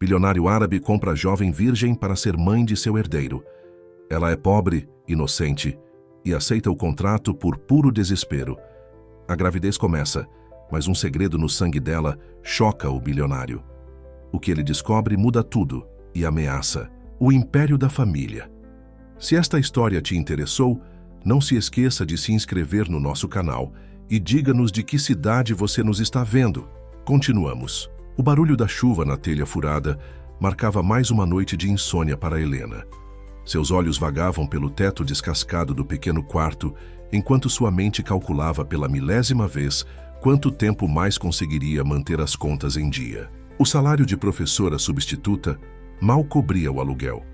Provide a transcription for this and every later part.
Bilionário árabe compra jovem virgem para ser mãe de seu herdeiro. Ela é pobre, inocente, e aceita o contrato por puro desespero. A gravidez começa, mas um segredo no sangue dela choca o bilionário. O que ele descobre muda tudo e ameaça o império da família. Se esta história te interessou, não se esqueça de se inscrever no nosso canal e diga-nos de que cidade você nos está vendo. Continuamos. O barulho da chuva na telha furada marcava mais uma noite de insônia para Helena. Seus olhos vagavam pelo teto descascado do pequeno quarto, enquanto sua mente calculava pela milésima vez quanto tempo mais conseguiria manter as contas em dia. O salário de professora substituta mal cobria o aluguel,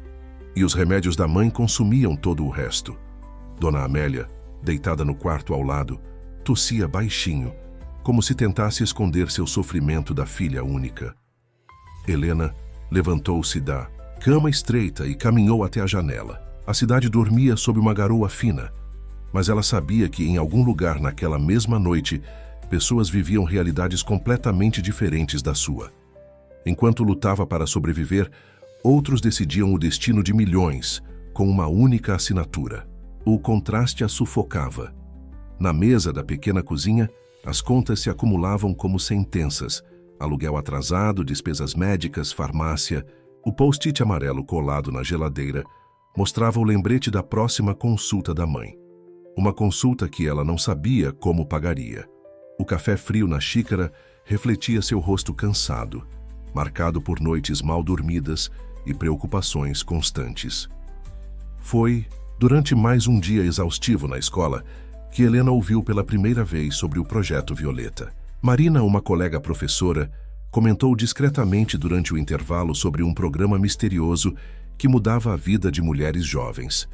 e os remédios da mãe consumiam todo o resto. Dona Amélia, deitada no quarto ao lado, tossia baixinho, como se tentasse esconder seu sofrimento da filha única. Helena levantou-se da cama estreita e caminhou até a janela. A cidade dormia sob uma garoa fina, mas ela sabia que em algum lugar naquela mesma noite, pessoas viviam realidades completamente diferentes da sua. Enquanto lutava para sobreviver, outros decidiam o destino de milhões, com uma única assinatura. O contraste a sufocava. Na mesa da pequena cozinha, as contas se acumulavam como sentenças: aluguel atrasado, despesas médicas, farmácia. O post-it amarelo colado na geladeira mostrava o lembrete da próxima consulta da mãe. Uma consulta que ela não sabia como pagaria. O café frio na xícara refletia seu rosto cansado, marcado por noites mal dormidas e preocupações constantes. Foi, durante mais um dia exaustivo na escola, que Helena ouviu pela primeira vez sobre o Projeto Violeta. Marina, uma colega professora, comentou discretamente durante o intervalo sobre um programa misterioso que mudava a vida de mulheres jovens.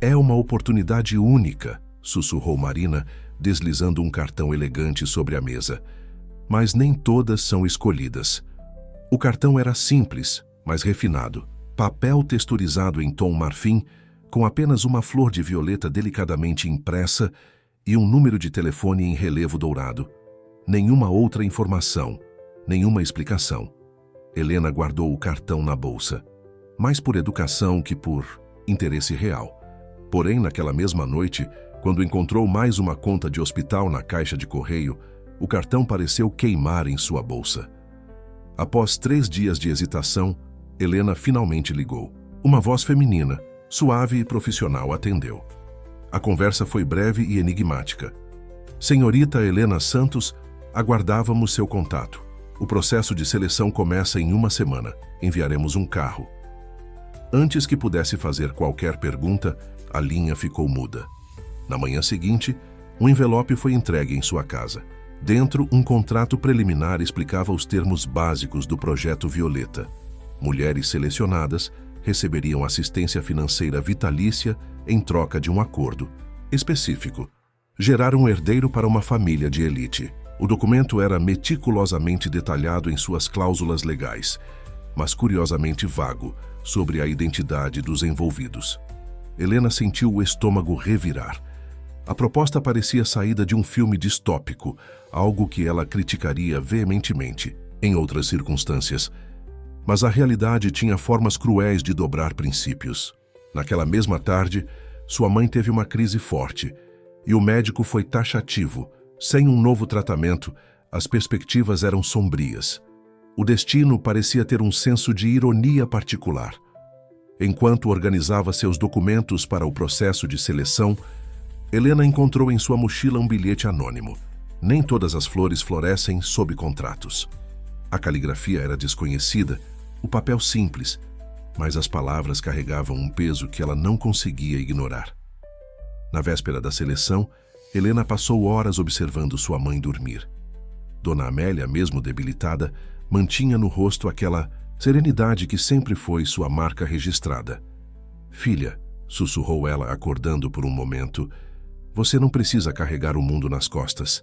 "É uma oportunidade única", sussurrou Marina, deslizando um cartão elegante sobre a mesa. "Mas nem todas são escolhidas." O cartão era simples, mas refinado. Papel texturizado em tom marfim, com apenas uma flor de violeta delicadamente impressa e um número de telefone em relevo dourado. Nenhuma outra informação, nenhuma explicação. Helena guardou o cartão na bolsa, mais por educação que por interesse real. Porém, naquela mesma noite, quando encontrou mais uma conta de hospital na caixa de correio, o cartão pareceu queimar em sua bolsa. Após 3 dias de hesitação, Helena finalmente ligou. Uma voz feminina, suave e profissional, atendeu. A conversa foi breve e enigmática. "Senhorita Helena Santos, aguardávamos seu contato. O processo de seleção começa em 1 semana. Enviaremos um carro." Antes que pudesse fazer qualquer pergunta, a linha ficou muda. Na manhã seguinte, um envelope foi entregue em sua casa. Dentro, um contrato preliminar explicava os termos básicos do Projeto Violeta. Mulheres selecionadas receberiam assistência financeira vitalícia em troca de um acordo específico: gerar um herdeiro para uma família de elite. O documento era meticulosamente detalhado em suas cláusulas legais, mas curiosamente vago sobre a identidade dos envolvidos. Helena sentiu o estômago revirar. A proposta parecia saída de um filme distópico, algo que ela criticaria veementemente em outras circunstâncias. Mas a realidade tinha formas cruéis de dobrar princípios. Naquela mesma tarde, sua mãe teve uma crise forte, e o médico foi taxativo. Sem um novo tratamento, as perspectivas eram sombrias. O destino parecia ter um senso de ironia particular. Enquanto organizava seus documentos para o processo de seleção, Helena encontrou em sua mochila um bilhete anônimo. Nem todas as flores florescem sob contratos. A caligrafia era desconhecida, o papel simples, mas as palavras carregavam um peso que ela não conseguia ignorar. Na véspera da seleção, Helena passou horas observando sua mãe dormir. Dona Amélia, mesmo debilitada, mantinha no rosto aquela serenidade que sempre foi sua marca registrada. "Filha", sussurrou ela, acordando por um momento, "você não precisa carregar o mundo nas costas."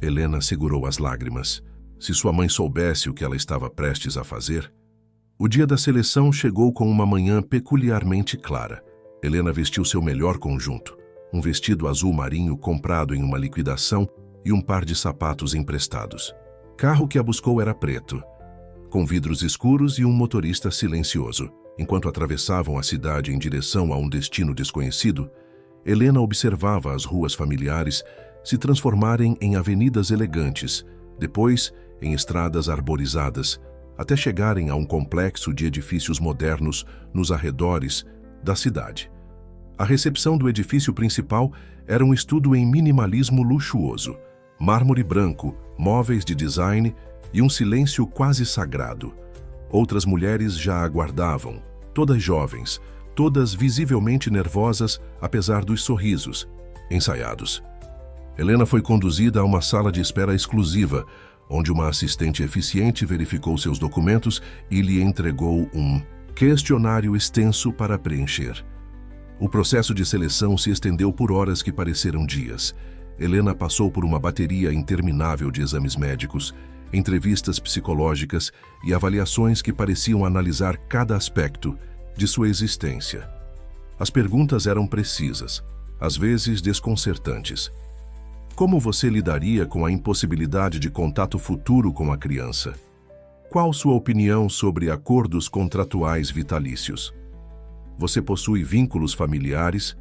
Helena segurou as lágrimas. Se sua mãe soubesse o que ela estava prestes a fazer... O dia da seleção chegou com uma manhã peculiarmente clara. Helena vestiu seu melhor conjunto, um vestido azul marinho comprado em uma liquidação e um par de sapatos emprestados. Carro que a buscou era preto. com vidros escuros e um motorista silencioso. Enquanto atravessavam a cidade em direção a um destino desconhecido, Helena observava as ruas familiares se transformarem em avenidas elegantes, depois em estradas arborizadas, até chegarem a um complexo de edifícios modernos nos arredores da cidade. A recepção do edifício principal era um estudo em minimalismo luxuoso, mármore branco, móveis de design e um silêncio quase sagrado. Outras mulheres já aguardavam, todas jovens, todas visivelmente nervosas apesar dos sorrisos ensaiados. Helena foi conduzida a uma sala de espera exclusiva, onde uma assistente eficiente verificou seus documentos e lhe entregou um questionário extenso para preencher. O processo de seleção se estendeu por horas que pareceram dias. Helena passou por uma bateria interminável de exames médicos, entrevistas psicológicas e avaliações que pareciam analisar cada aspecto de sua existência. As perguntas eram precisas, às vezes desconcertantes. Como você lidaria com a impossibilidade de contato futuro com a criança? Qual sua opinião sobre acordos contratuais vitalícios? Você possui vínculos familiares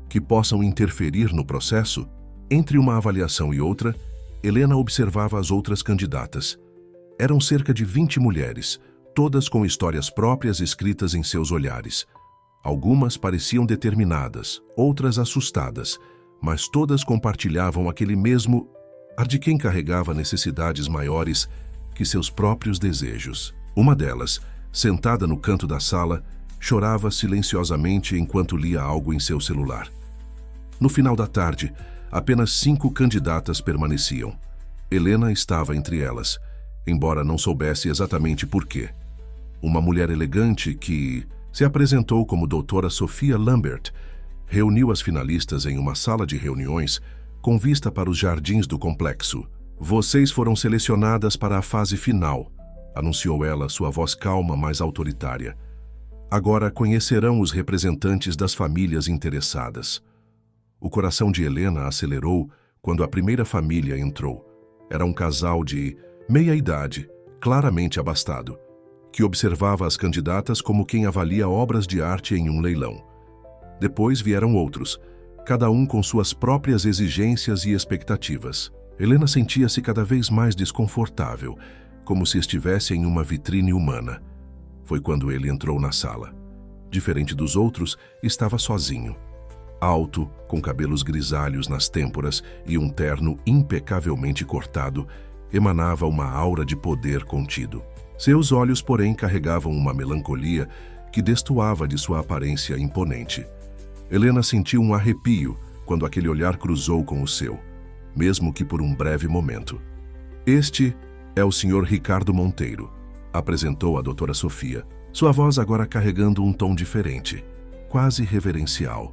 que possam interferir no processo? Entre uma avaliação e outra, Helena observava as outras candidatas. Eram cerca de 20 mulheres, todas com histórias próprias escritas em seus olhares. Algumas pareciam determinadas, outras assustadas, mas todas compartilhavam aquele mesmo ar de quem carregava necessidades maiores que seus próprios desejos. Uma delas, sentada no canto da sala, chorava silenciosamente enquanto lia algo em seu celular. No final da tarde, apenas 5 candidatas permaneciam. Helena estava entre elas, embora não soubesse exatamente por quê. Uma mulher elegante que se apresentou como Doutora Sophia Lambert reuniu as finalistas em uma sala de reuniões com vista para os jardins do complexo. Vocês foram selecionadas para a fase final, anunciou ela, sua voz calma, mas autoritária. Agora conhecerão os representantes das famílias interessadas. O coração de Helena acelerou quando a primeira família entrou. Era um casal de meia-idade, claramente abastado, que observava as candidatas como quem avalia obras de arte em um leilão. Depois vieram outros, cada um com suas próprias exigências e expectativas. Helena sentia-se cada vez mais desconfortável, como se estivesse em uma vitrine humana. Foi quando ele entrou na sala. Diferente dos outros, estava sozinho. Alto, com cabelos grisalhos nas têmporas e um terno impecavelmente cortado, emanava uma aura de poder contido. Seus olhos, porém, carregavam uma melancolia que destoava de sua aparência imponente. Helena sentiu um arrepio quando aquele olhar cruzou com o seu, mesmo que por um breve momento. Este é o Sr. Ricardo Monteiro, apresentou a doutora Sophia, sua voz agora carregando um tom diferente, quase reverencial.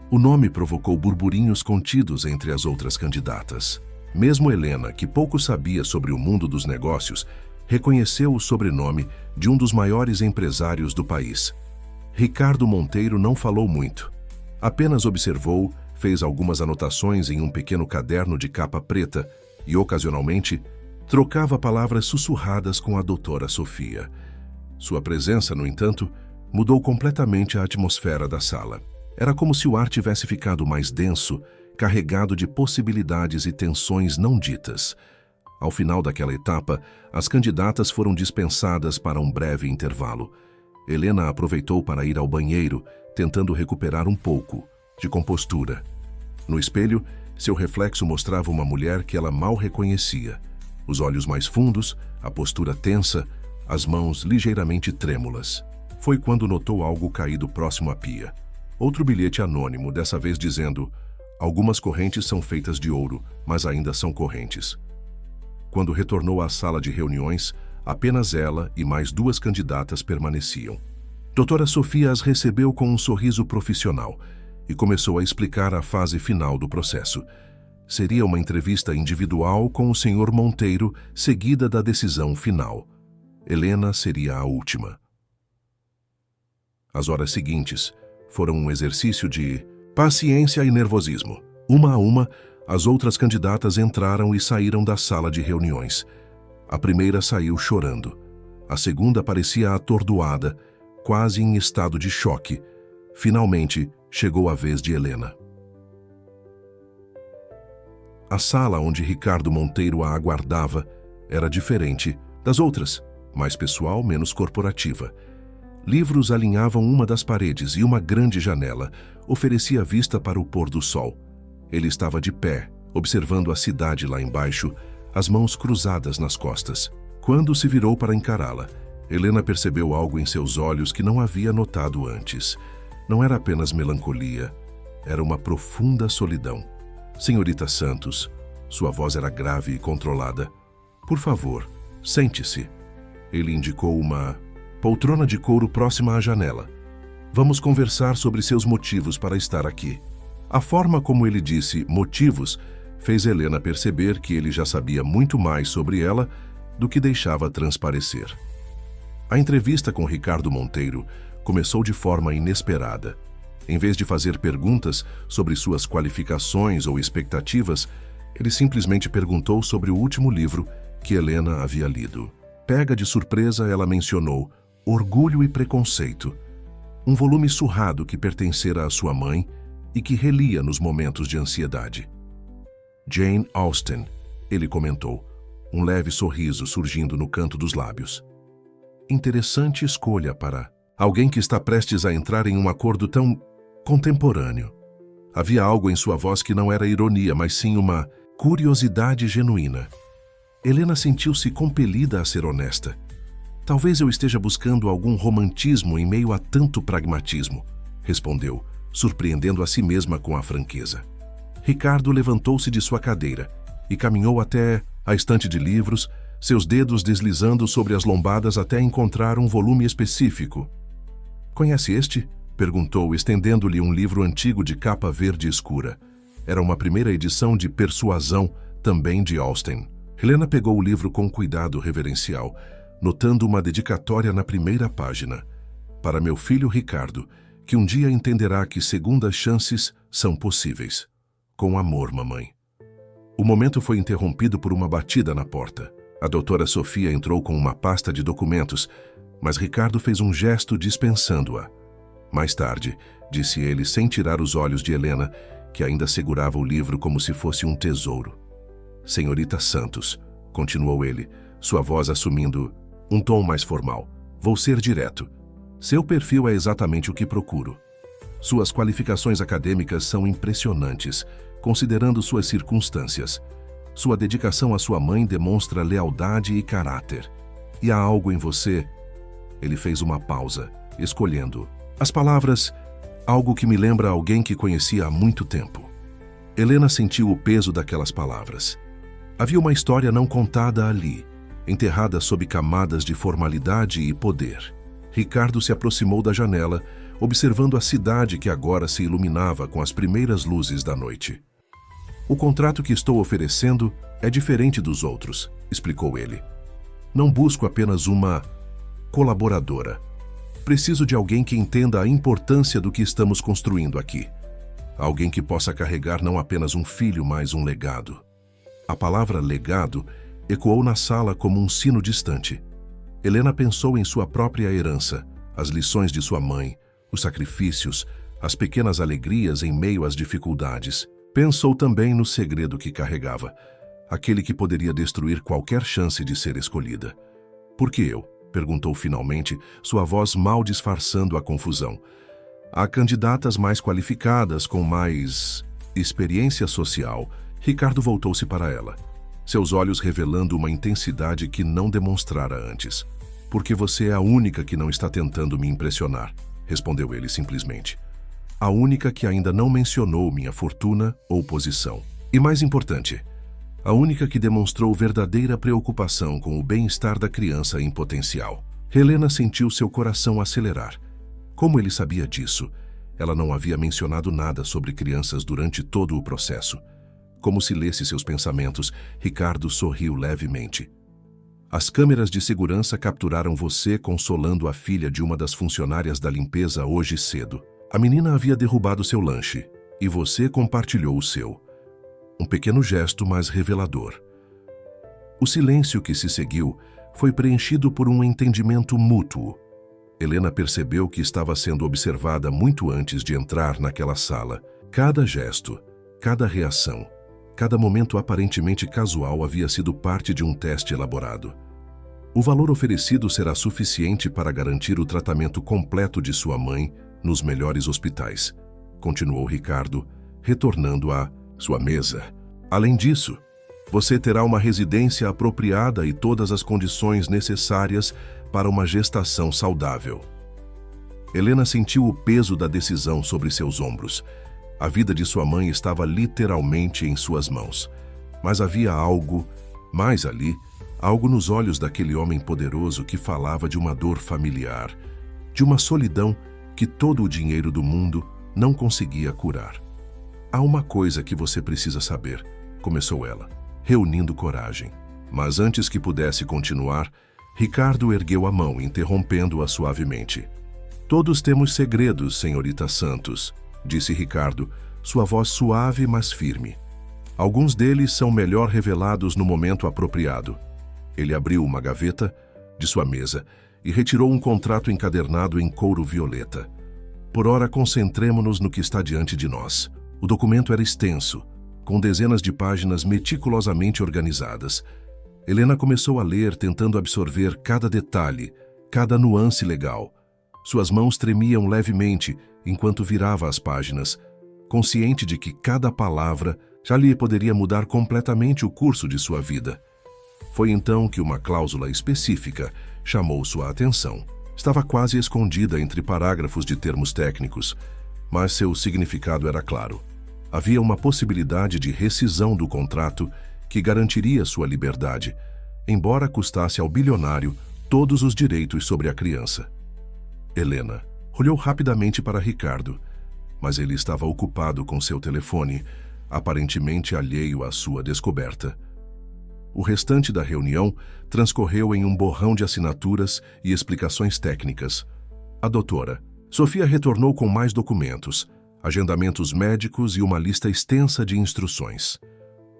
O nome provocou burburinhos contidos entre as outras candidatas. Mesmo Helena, que pouco sabia sobre o mundo dos negócios, reconheceu o sobrenome de um dos maiores empresários do país. Ricardo Monteiro não falou muito. Apenas observou, fez algumas anotações em um pequeno caderno de capa preta e, ocasionalmente, trocava palavras sussurradas com a doutora Sophia. Sua presença, no entanto, mudou completamente a atmosfera da sala. Era como se o ar tivesse ficado mais denso, carregado de possibilidades e tensões não ditas. Ao final daquela etapa, as candidatas foram dispensadas para um breve intervalo. Helena aproveitou para ir ao banheiro, tentando recuperar um pouco de compostura. No espelho, seu reflexo mostrava uma mulher que ela mal reconhecia. Os olhos mais fundos, a postura tensa, as mãos ligeiramente trêmulas. Foi quando notou algo caído próximo à pia. Outro bilhete anônimo, dessa vez dizendo: algumas correntes são feitas de ouro, mas ainda são correntes. Quando retornou à sala de reuniões, apenas ela e mais 2 candidatas permaneciam. Doutora Sophia as recebeu com um sorriso profissional e começou a explicar a fase final do processo. Seria uma entrevista individual com o Sr. Monteiro, seguida da decisão final. Helena seria a última. As horas seguintes foram um exercício de paciência e nervosismo. Uma a uma, as outras candidatas entraram e saíram da sala de reuniões. A primeira saiu chorando. A segunda parecia atordoada, quase em estado de choque. Finalmente, chegou a vez de Helena. A sala onde Ricardo Monteiro a aguardava era diferente das outras, mais pessoal, menos corporativa. Livros alinhavam uma das paredes e uma grande janela oferecia vista para o pôr do sol. Ele estava de pé, observando a cidade lá embaixo, as mãos cruzadas nas costas. Quando se virou para encará-la, Helena percebeu algo em seus olhos que não havia notado antes. Não era apenas melancolia, era uma profunda solidão. Senhorita Santos, sua voz era grave e controlada. Por favor, sente-se. Ele indicou uma poltrona de couro próxima à janela. Vamos conversar sobre seus motivos para estar aqui. A forma como ele disse motivos fez Helena perceber que ele já sabia muito mais sobre ela do que deixava transparecer. A entrevista com Ricardo Monteiro começou de forma inesperada. Em vez de fazer perguntas sobre suas qualificações ou expectativas, ele simplesmente perguntou sobre o último livro que Helena havia lido. Pega de surpresa, ela mencionou Orgulho e Preconceito, um volume surrado que pertencera à sua mãe e que relia nos momentos de ansiedade. Jane Austen, ele comentou, um leve sorriso surgindo no canto dos lábios. Interessante escolha para alguém que está prestes a entrar em um acordo tão contemporâneo. Havia algo em sua voz que não era ironia, mas sim uma curiosidade genuína. Helena sentiu-se compelida a ser honesta. Talvez eu esteja buscando algum romantismo em meio a tanto pragmatismo, respondeu, surpreendendo a si mesma com a franqueza. Ricardo levantou-se de sua cadeira e caminhou até a estante de livros, seus dedos deslizando sobre as lombadas até encontrar um volume específico. Conhece este? Perguntou, estendendo-lhe um livro antigo de capa verde escura. Era uma primeira edição de Persuasão, também de Austen. Helena pegou o livro com cuidado reverencial, notando uma dedicatória na primeira página. Para meu filho Ricardo, que um dia entenderá que segundas chances são possíveis. Com amor, mamãe. O momento foi interrompido por uma batida na porta. A doutora Sofia entrou com uma pasta de documentos, mas Ricardo fez um gesto dispensando-a. Mais tarde, disse ele sem tirar os olhos de Helena, que ainda segurava o livro como se fosse um tesouro. Senhorita Santos, continuou ele, sua voz assumindo um tom mais formal. Vou ser direto. Seu perfil é exatamente o que procuro. Suas qualificações acadêmicas são impressionantes, considerando suas circunstâncias. Sua dedicação à sua mãe demonstra lealdade e caráter. E há algo em você... Ele fez uma pausa, escolhendo as palavras, algo que me lembra alguém que conhecia há muito tempo. Helena sentiu o peso daquelas palavras. Havia uma história não contada ali, enterrada sob camadas de formalidade e poder. Ricardo se aproximou da janela, observando a cidade que agora se iluminava com as primeiras luzes da noite. O contrato que estou oferecendo é diferente dos outros, explicou ele. Não busco apenas uma colaboradora. Preciso de alguém que entenda a importância do que estamos construindo aqui. Alguém que possa carregar não apenas um filho, mas um legado. A palavra legado ecoou na sala como um sino distante. Helena pensou em sua própria herança, as lições de sua mãe, os sacrifícios, as pequenas alegrias em meio às dificuldades. Pensou também no segredo que carregava, aquele que poderia destruir qualquer chance de ser escolhida. Por que eu? Perguntou finalmente, sua voz mal disfarçando a confusão. Há candidatas mais qualificadas, com mais experiência social. Ricardo voltou-se para ela, seus olhos revelando uma intensidade que não demonstrara antes. Porque você é a única que não está tentando me impressionar, respondeu ele simplesmente. A única que ainda não mencionou minha fortuna ou posição. E mais importante, a única que demonstrou verdadeira preocupação com o bem-estar da criança em potencial. Helena sentiu seu coração acelerar. Como ele sabia disso? Ela não havia mencionado nada sobre crianças durante todo o processo. Como se lesse seus pensamentos, Ricardo sorriu levemente. As câmeras de segurança capturaram você consolando a filha de uma das funcionárias da limpeza hoje cedo. A menina havia derrubado seu lanche, e você compartilhou o seu. Um pequeno gesto, mas revelador. O silêncio que se seguiu foi preenchido por um entendimento mútuo. Helena percebeu que estava sendo observada muito antes de entrar naquela sala. Cada gesto, cada reação, cada momento aparentemente casual havia sido parte de um teste elaborado. O valor oferecido será suficiente para garantir o tratamento completo de sua mãe nos melhores hospitais, continuou Ricardo, retornando à sua mesa. Além disso, você terá uma residência apropriada e todas as condições necessárias para uma gestação saudável. Helena sentiu o peso da decisão sobre seus ombros. A vida de sua mãe estava literalmente em suas mãos. Mas havia algo mais ali, algo nos olhos daquele homem poderoso que falava de uma dor familiar, de uma solidão que todo o dinheiro do mundo não conseguia curar. Há uma coisa que você precisa saber, começou ela, reunindo coragem. Mas antes que pudesse continuar, Ricardo ergueu a mão, interrompendo-a suavemente. Todos temos segredos, senhorita Santos, disse Ricardo, sua voz suave mas firme. Alguns deles são melhor revelados no momento apropriado. Ele abriu uma gaveta de sua mesa e retirou um contrato encadernado em couro violeta. Por ora, concentremo-nos no que está diante de nós. O documento era extenso, com dezenas de páginas meticulosamente organizadas. Helena começou a ler, tentando absorver cada detalhe, cada nuance legal. Suas mãos tremiam levemente enquanto virava as páginas, consciente de que cada palavra já lhe poderia mudar completamente o curso de sua vida. Foi então que uma cláusula específica chamou sua atenção. Estava quase escondida entre parágrafos de termos técnicos, mas seu significado era claro. Havia uma possibilidade de rescisão do contrato que garantiria sua liberdade, embora custasse ao bilionário todos os direitos sobre a criança. Helena olhou rapidamente para Ricardo, mas ele estava ocupado com seu telefone, aparentemente alheio à sua descoberta. O restante da reunião transcorreu em um borrão de assinaturas e explicações técnicas. A doutora Sofia retornou com mais documentos, agendamentos médicos e uma lista extensa de instruções.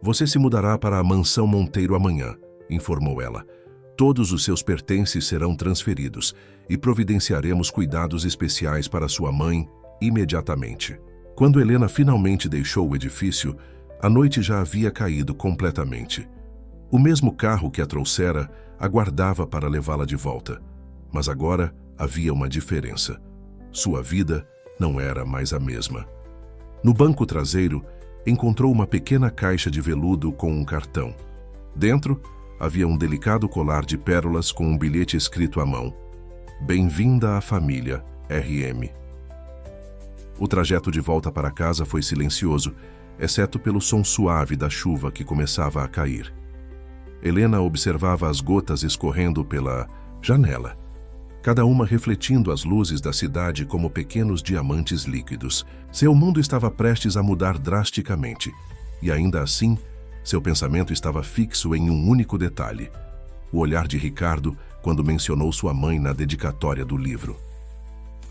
Você se mudará para a mansão Monteiro amanhã, informou ela. Todos os seus pertences serão transferidos e providenciaremos cuidados especiais para sua mãe imediatamente. Quando Helena finalmente deixou o edifício, a noite já havia caído completamente. O mesmo carro que a trouxera aguardava para levá-la de volta. Mas agora havia uma diferença. Sua vida não era mais a mesma. No banco traseiro, encontrou uma pequena caixa de veludo com um cartão. Dentro, havia um delicado colar de pérolas com um bilhete escrito à mão. Bem-vinda à família, RM. O trajeto de volta para casa foi silencioso, exceto pelo som suave da chuva que começava a cair. Helena observava as gotas escorrendo pela janela, cada uma refletindo as luzes da cidade como pequenos diamantes líquidos. Seu mundo estava prestes a mudar drasticamente, e ainda assim, seu pensamento estava fixo em um único detalhe: o olhar de Ricardo quando mencionou sua mãe na dedicatória do livro.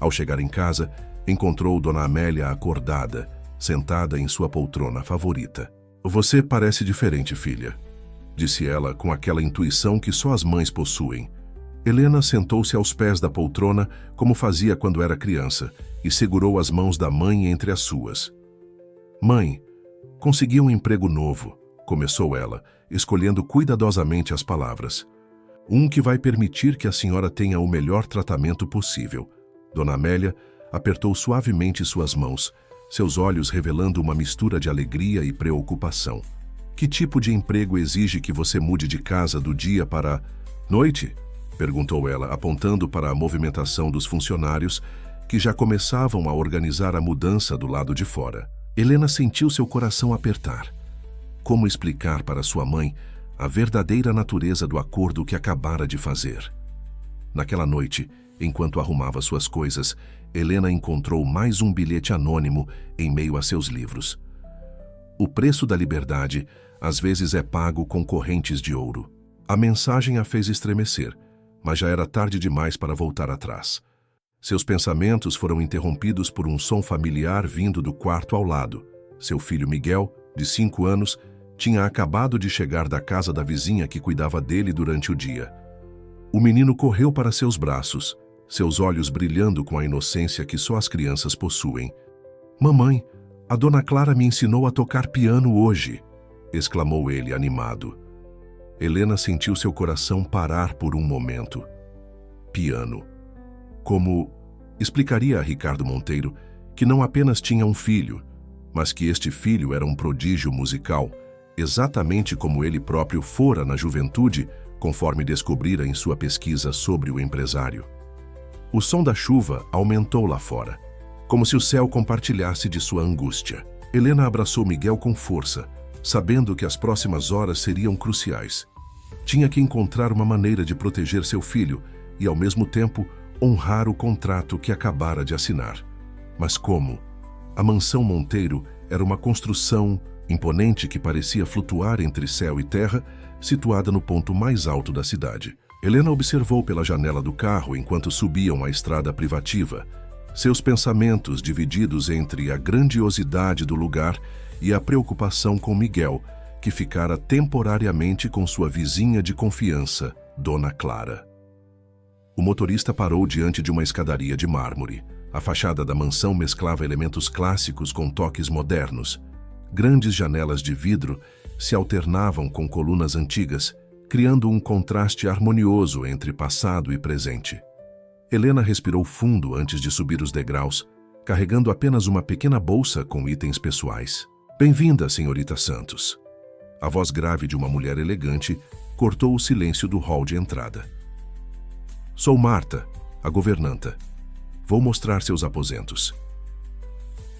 Ao chegar em casa, encontrou Dona Amélia acordada, sentada em sua poltrona favorita. Você parece diferente, filha, disse ela com aquela intuição que só as mães possuem. Helena sentou-se aos pés da poltrona como fazia quando era criança e segurou as mãos da mãe entre as suas. Mãe, consegui um emprego novo, começou ela, escolhendo cuidadosamente as palavras. Um que vai permitir que a senhora tenha o melhor tratamento possível. Dona Amélia apertou suavemente suas mãos, seus olhos revelando uma mistura de alegria e preocupação. Que tipo de emprego exige que você mude de casa do dia para a noite? Perguntou ela, apontando para a movimentação dos funcionários que já começavam a organizar a mudança do lado de fora. Helena sentiu seu coração apertar. Como explicar para sua mãe a verdadeira natureza do acordo que acabara de fazer? Naquela noite, enquanto arrumava suas coisas, Helena encontrou mais um bilhete anônimo em meio a seus livros. O preço da liberdade às vezes é pago com correntes de ouro. A mensagem a fez estremecer, mas já era tarde demais para voltar atrás. Seus pensamentos foram interrompidos por um som familiar vindo do quarto ao lado. Seu filho Miguel, de 5 anos, tinha acabado de chegar da casa da vizinha que cuidava dele durante o dia. O menino correu para seus braços, seus olhos brilhando com a inocência que só as crianças possuem. "Mamãe, a Dona Clara me ensinou a tocar piano hoje", exclamou ele animado. Helena sentiu seu coração parar por um momento. Piano. Como explicaria a Ricardo Monteiro que não apenas tinha um filho, mas que este filho era um prodígio musical, exatamente como ele próprio fora na juventude, conforme descobrira em sua pesquisa sobre o empresário. O som da chuva aumentou lá fora, como se o céu compartilhasse de sua angústia. Helena abraçou Miguel com força, sabendo que as próximas horas seriam cruciais. Tinha que encontrar uma maneira de proteger seu filho e, ao mesmo tempo, honrar o contrato que acabara de assinar. Mas como? A mansão Monteiro era uma construção imponente que parecia flutuar entre céu e terra, situada no ponto mais alto da cidade. Helena observou pela janela do carro enquanto subiam a estrada privativa, seus pensamentos divididos entre a grandiosidade do lugar e a preocupação com Miguel, que ficara temporariamente com sua vizinha de confiança, Dona Clara. O motorista parou diante de uma escadaria de mármore. A fachada da mansão mesclava elementos clássicos com toques modernos. Grandes janelas de vidro se alternavam com colunas antigas, criando um contraste harmonioso entre passado e presente. Helena respirou fundo antes de subir os degraus, carregando apenas uma pequena bolsa com itens pessoais. "Bem-vinda, senhorita Santos." A voz grave de uma mulher elegante cortou o silêncio do hall de entrada. "Sou Marta, a governanta. Vou mostrar seus aposentos."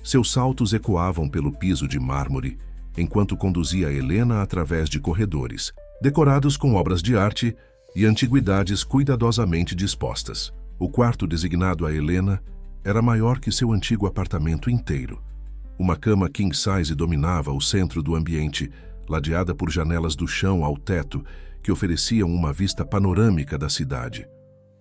Seus saltos ecoavam pelo piso de mármore, enquanto conduzia Helena através de corredores, decorados com obras de arte e antiguidades cuidadosamente dispostas. O quarto designado a Helena era maior que seu antigo apartamento inteiro. Uma cama king size dominava o centro do ambiente, ladeada por janelas do chão ao teto que ofereciam uma vista panorâmica da cidade.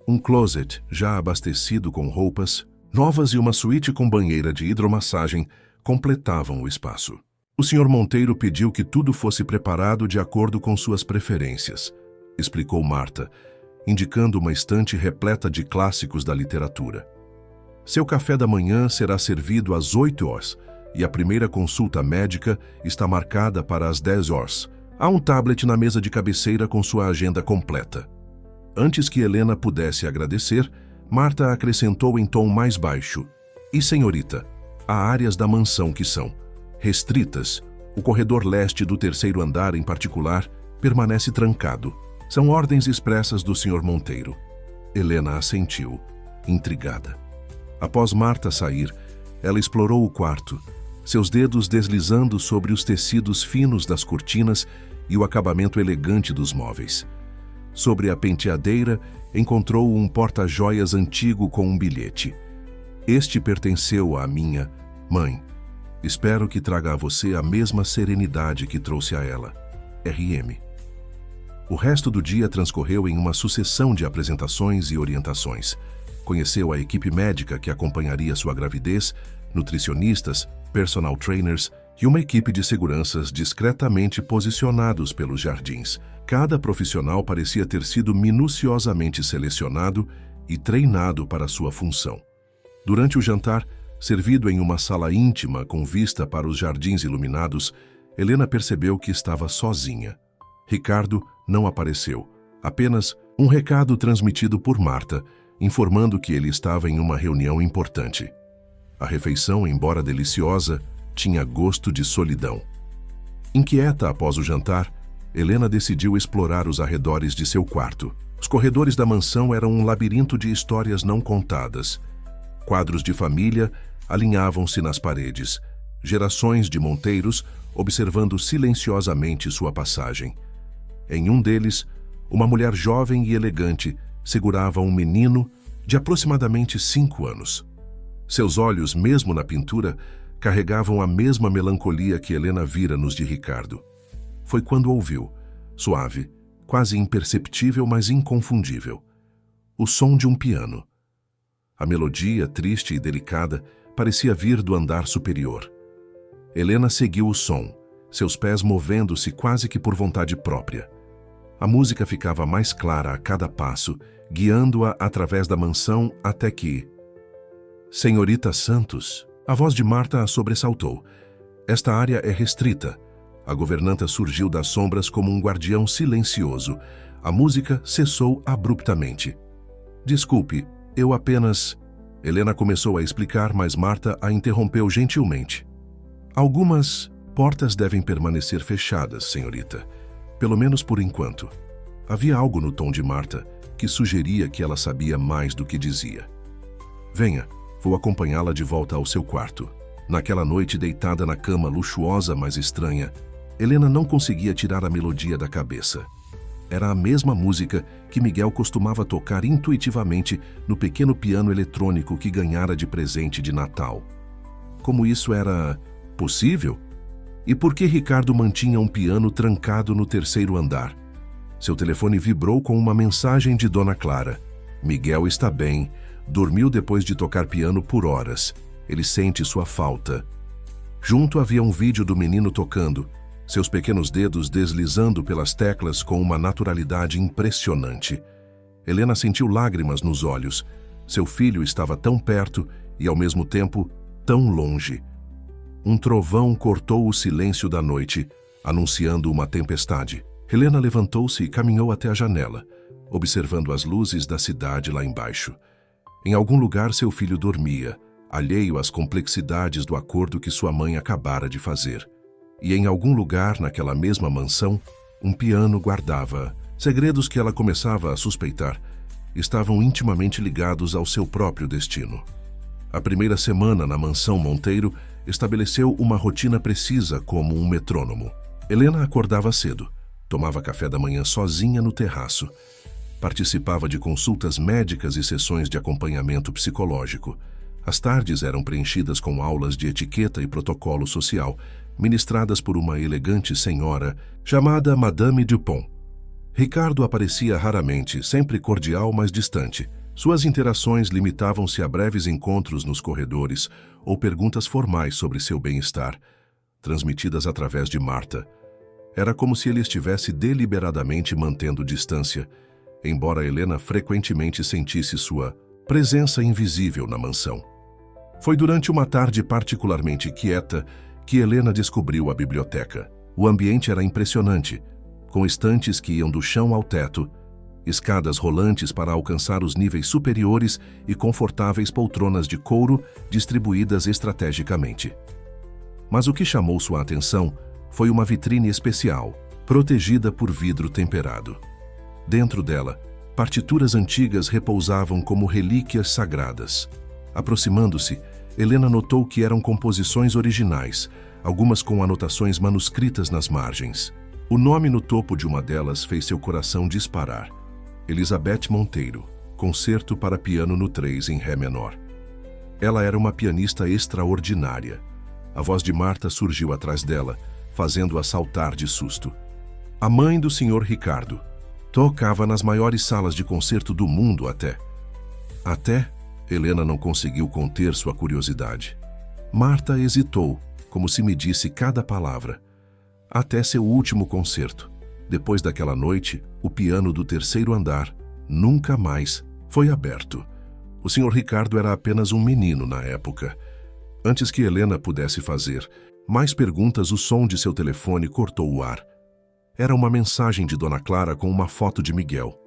Um closet já abastecido com roupas novas e uma suíte com banheira de hidromassagem completavam o espaço. O Sr. Monteiro pediu que tudo fosse preparado de acordo com suas preferências, explicou Marta, indicando uma estante repleta de clássicos da literatura. Seu café da manhã será servido às 8 horas e a primeira consulta médica está marcada para as 10 horas. Há um tablet na mesa de cabeceira com sua agenda completa. Antes que Helena pudesse agradecer, Marta acrescentou em tom mais baixo: "E senhorita, há áreas da mansão que são restritas. O corredor leste do terceiro andar, em particular, permanece trancado. São ordens expressas do Sr. Monteiro." Helena assentiu, intrigada. Após Marta sair, ela explorou o quarto, seus dedos deslizando sobre os tecidos finos das cortinas e o acabamento elegante dos móveis. Sobre a penteadeira, encontrou um porta-joias antigo com um bilhete. "Este pertenceu à minha mãe. Espero que traga a você a mesma serenidade que trouxe a ela. R.M." O resto do dia transcorreu em uma sucessão de apresentações e orientações. Conheceu a equipe médica que acompanharia sua gravidez, nutricionistas, personal trainers e uma equipe de seguranças discretamente posicionados pelos jardins. Cada profissional parecia ter sido minuciosamente selecionado e treinado para sua função. Durante o jantar, servido em uma sala íntima com vista para os jardins iluminados, Helena percebeu que estava sozinha. Ricardo não apareceu, apenas um recado transmitido por Marta, informando que ele estava em uma reunião importante. A refeição, embora deliciosa, tinha gosto de solidão. Inquieta após o jantar, Helena decidiu explorar os arredores de seu quarto. Os corredores da mansão eram um labirinto de histórias não contadas. Quadros de família alinhavam-se nas paredes, gerações de Monteiros observando silenciosamente sua passagem. Em um deles, uma mulher jovem e elegante segurava um menino de aproximadamente 5 anos. Seus olhos, mesmo na pintura, carregavam a mesma melancolia que Helena vira nos de Ricardo. Foi quando ouviu, suave, quase imperceptível, mas inconfundível, o som de um piano. A melodia, triste e delicada, parecia vir do andar superior. Helena seguiu o som, seus pés movendo-se quase que por vontade própria. A música ficava mais clara a cada passo, guiando-a através da mansão até que... Senhorita Santos, a voz de Marta a sobressaltou. Esta área é restrita. A governanta surgiu das sombras como um guardião silencioso. A música cessou abruptamente. Desculpe, eu apenas... Helena começou a explicar, mas Marta a interrompeu gentilmente. Algumas portas devem permanecer fechadas, senhorita. Pelo menos por enquanto. Havia algo no tom de Marta que sugeria que ela sabia mais do que dizia. Venha, vou acompanhá-la de volta ao seu quarto. Naquela noite, deitada na cama luxuosa, mas estranha, Helena não conseguia tirar a melodia da cabeça. Era a mesma música que Miguel costumava tocar intuitivamente no pequeno piano eletrônico que ganhara de presente de Natal. Como isso era possível? E por que Ricardo mantinha um piano trancado no terceiro andar? Seu telefone vibrou com uma mensagem de Dona Clara. Miguel está bem, dormiu depois de tocar piano por horas. Ele sente sua falta. Junto havia um vídeo do menino tocando, seus pequenos dedos deslizando pelas teclas com uma naturalidade impressionante. Helena sentiu lágrimas nos olhos. Seu filho estava tão perto e, ao mesmo tempo, tão longe. Um trovão cortou o silêncio da noite, anunciando uma tempestade. Helena levantou-se e caminhou até a janela, observando as luzes da cidade lá embaixo. Em algum lugar seu filho dormia, alheio às complexidades do acordo que sua mãe acabara de fazer. E em algum lugar, naquela mesma mansão, um piano guardava segredos que ela começava a suspeitar. Estavam intimamente ligados ao seu próprio destino. A primeira semana na mansão Monteiro estabeleceu uma rotina precisa como um metrônomo. Helena acordava cedo, tomava café da manhã sozinha no terraço. Participava de consultas médicas e sessões de acompanhamento psicológico. As tardes eram preenchidas com aulas de etiqueta e protocolo social, ministradas por uma elegante senhora chamada Madame Dupont. Ricardo aparecia raramente, sempre cordial, mas distante. Suas interações limitavam-se a breves encontros nos corredores ou perguntas formais sobre seu bem-estar, transmitidas através de Marta. Era como se ele estivesse deliberadamente mantendo distância, embora Helena frequentemente sentisse sua presença invisível na mansão. Foi durante uma tarde particularmente quieta que Helena descobriu a biblioteca. O ambiente era impressionante, com estantes que iam do chão ao teto, escadas rolantes para alcançar os níveis superiores e confortáveis poltronas de couro distribuídas estrategicamente. Mas o que chamou sua atenção foi uma vitrine especial, protegida por vidro temperado. Dentro dela, partituras antigas repousavam como relíquias sagradas. Aproximando-se, Helena notou que eram composições originais, algumas com anotações manuscritas nas margens. O nome no topo de uma delas fez seu coração disparar. Elizabeth Monteiro, Concerto para Piano no 3 em Ré menor. Ela era uma pianista extraordinária. A voz de Marta surgiu atrás dela, fazendo-a saltar de susto. A mãe do Sr. Ricardo. Tocava nas maiores salas de concerto do mundo até. Helena não conseguiu conter sua curiosidade. Marta hesitou, como se medisse cada palavra. Até seu último concerto. Depois daquela noite, o piano do terceiro andar nunca mais foi aberto. O Sr. Ricardo era apenas um menino na época. Antes que Helena pudesse fazer mais perguntas, o som de seu telefone cortou o ar. Era uma mensagem de Dona Clara com uma foto de Miguel.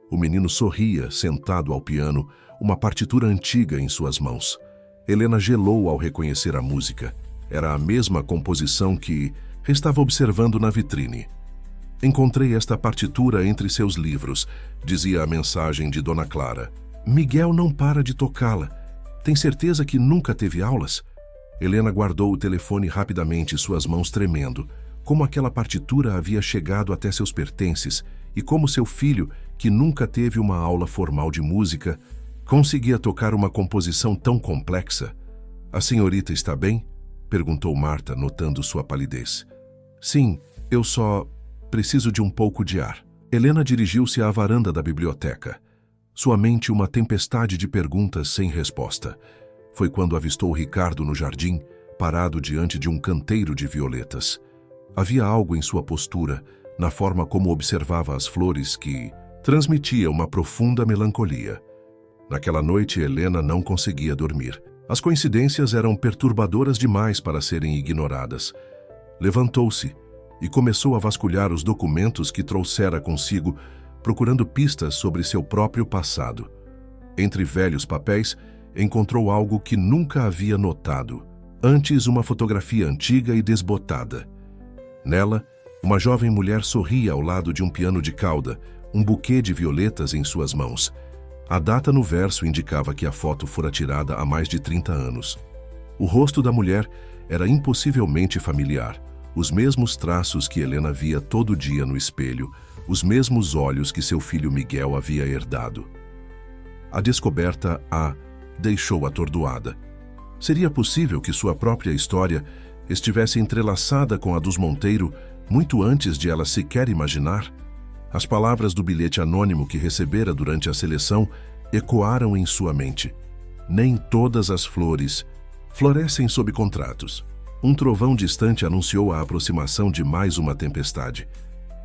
O menino sorria, sentado ao piano, uma partitura antiga em suas mãos. Helena gelou ao reconhecer a música. Era a mesma composição que estava observando na vitrine. Encontrei esta partitura entre seus livros, dizia a mensagem de Dona Clara. Miguel não para de tocá-la. Tem certeza que nunca teve aulas? Helena guardou o telefone rapidamente, suas mãos tremendo. Como aquela partitura havia chegado até seus pertences e como seu filho, que nunca teve uma aula formal de música, conseguia tocar uma composição tão complexa. A senhorita está bem? Perguntou Marta, notando sua palidez. Sim, eu só preciso de um pouco de ar. Helena dirigiu-se à varanda da biblioteca. Sua mente uma tempestade de perguntas sem resposta. Foi quando avistou Ricardo no jardim, parado diante de um canteiro de violetas. Havia algo em sua postura, na forma como observava as flores que transmitia uma profunda melancolia. Naquela noite, Helena não conseguia dormir. As coincidências eram perturbadoras demais para serem ignoradas. Levantou-se e começou a vasculhar os documentos que trouxera consigo, procurando pistas sobre seu próprio passado. Entre velhos papéis, encontrou algo que nunca havia notado. Antes, uma fotografia antiga e desbotada. Nela, uma jovem mulher sorria ao lado de um piano de cauda, um buquê de violetas em suas mãos. A data no verso indicava que a foto fora tirada há mais de 30 anos. O rosto da mulher era impossivelmente familiar. Os mesmos traços que Helena via todo dia no espelho, os mesmos olhos que seu filho Miguel havia herdado. A descoberta a deixou atordoada. Seria possível que sua própria história estivesse entrelaçada com a dos Monteiro muito antes de ela sequer imaginar? As palavras do bilhete anônimo que recebera durante a seleção ecoaram em sua mente. Nem todas as flores florescem sob contratos. Um trovão distante anunciou a aproximação de mais uma tempestade.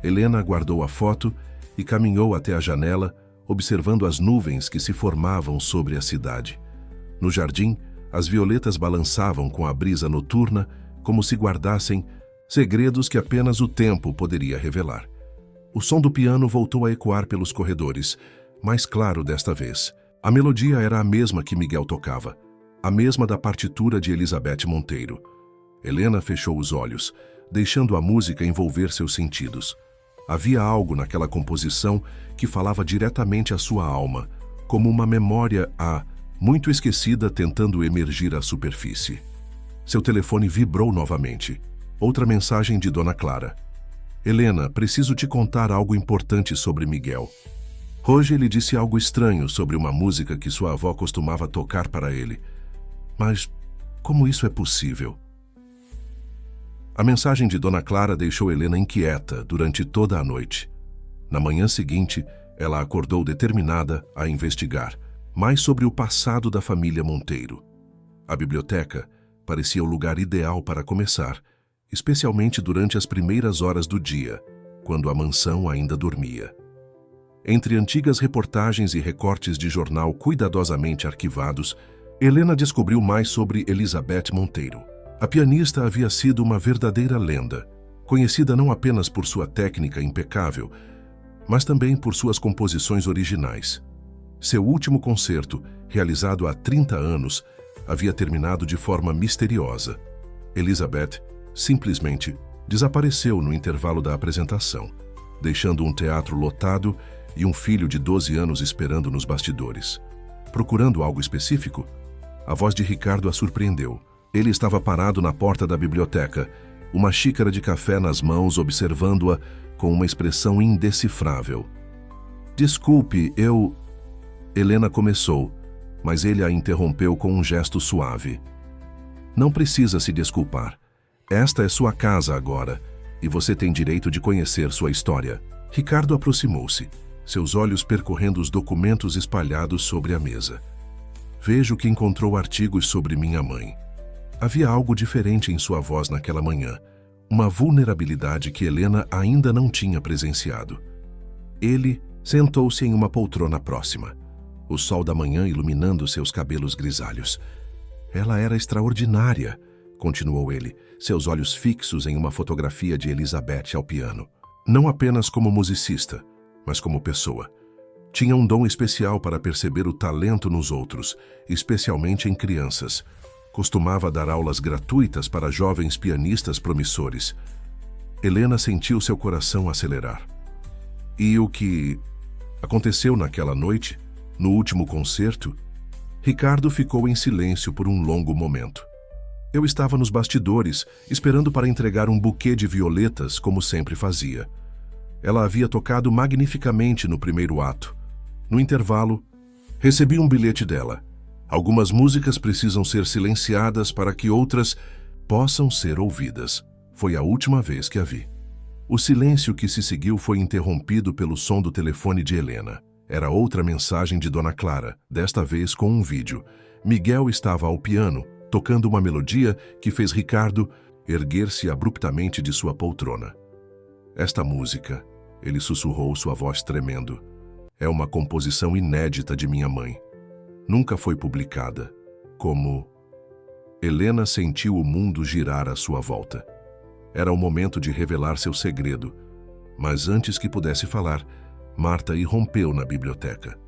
Helena guardou a foto e caminhou até a janela, observando as nuvens que se formavam sobre a cidade. No jardim, as violetas balançavam com a brisa noturna, como se guardassem segredos que apenas o tempo poderia revelar. O som do piano voltou a ecoar pelos corredores, mais claro desta vez. A melodia era a mesma que Miguel tocava, a mesma da partitura de Elizabeth Monteiro. Helena fechou os olhos, deixando a música envolver seus sentidos. Havia algo naquela composição que falava diretamente à sua alma, como uma memória muito esquecida tentando emergir à superfície. Seu telefone vibrou novamente. Outra mensagem de Dona Clara. Helena, preciso te contar algo importante sobre Miguel. Hoje ele disse algo estranho sobre uma música que sua avó costumava tocar para ele. Mas como isso é possível? A mensagem de Dona Clara deixou Helena inquieta durante toda a noite. Na manhã seguinte, ela acordou determinada a investigar mais sobre o passado da família Monteiro. A biblioteca parecia o lugar ideal para começar, especialmente durante as primeiras horas do dia, quando a mansão ainda dormia. Entre antigas reportagens e recortes de jornal cuidadosamente arquivados, Helena descobriu mais sobre Elizabeth Monteiro. A pianista havia sido uma verdadeira lenda, conhecida não apenas por sua técnica impecável, mas também por suas composições originais. Seu último concerto, realizado há 30 anos, havia terminado de forma misteriosa. Elizabeth simplesmente desapareceu no intervalo da apresentação, deixando um teatro lotado e um filho de 12 anos esperando nos bastidores. Procurando algo específico, a voz de Ricardo a surpreendeu. Ele estava parado na porta da biblioteca, uma xícara de café nas mãos, observando-a com uma expressão indecifrável. Desculpe, Helena começou, mas ele a interrompeu com um gesto suave. Não precisa se desculpar. Esta é sua casa agora, e você tem direito de conhecer sua história. Ricardo aproximou-se, seus olhos percorrendo os documentos espalhados sobre a mesa. Vejo que encontrou artigos sobre minha mãe. Havia algo diferente em sua voz naquela manhã, uma vulnerabilidade que Helena ainda não tinha presenciado. Ele sentou-se em uma poltrona próxima, o sol da manhã iluminando seus cabelos grisalhos. Ela era extraordinária, continuou ele, seus olhos fixos em uma fotografia de Elizabeth ao piano. Não apenas como musicista, mas como pessoa. Tinha um dom especial para perceber o talento nos outros, especialmente em crianças. Costumava dar aulas gratuitas para jovens pianistas promissores. Helena sentiu seu coração acelerar. E o que aconteceu naquela noite, no último concerto? Ricardo ficou em silêncio por um longo momento. Eu estava nos bastidores, esperando para entregar um buquê de violetas, como sempre fazia. Ela havia tocado magnificamente no primeiro ato. No intervalo, recebi um bilhete dela. Algumas músicas precisam ser silenciadas para que outras possam ser ouvidas. Foi a última vez que a vi. O silêncio que se seguiu foi interrompido pelo som do telefone de Helena. Era outra mensagem de Dona Clara, desta vez com um vídeo. Miguel estava ao piano, tocando uma melodia que fez Ricardo erguer-se abruptamente de sua poltrona. Esta música, ele sussurrou, sua voz tremendo, é uma composição inédita de minha mãe. Nunca foi publicada. Como... Helena sentiu o mundo girar à sua volta. Era o momento de revelar seu segredo. Mas antes que pudesse falar, Marta irrompeu na biblioteca.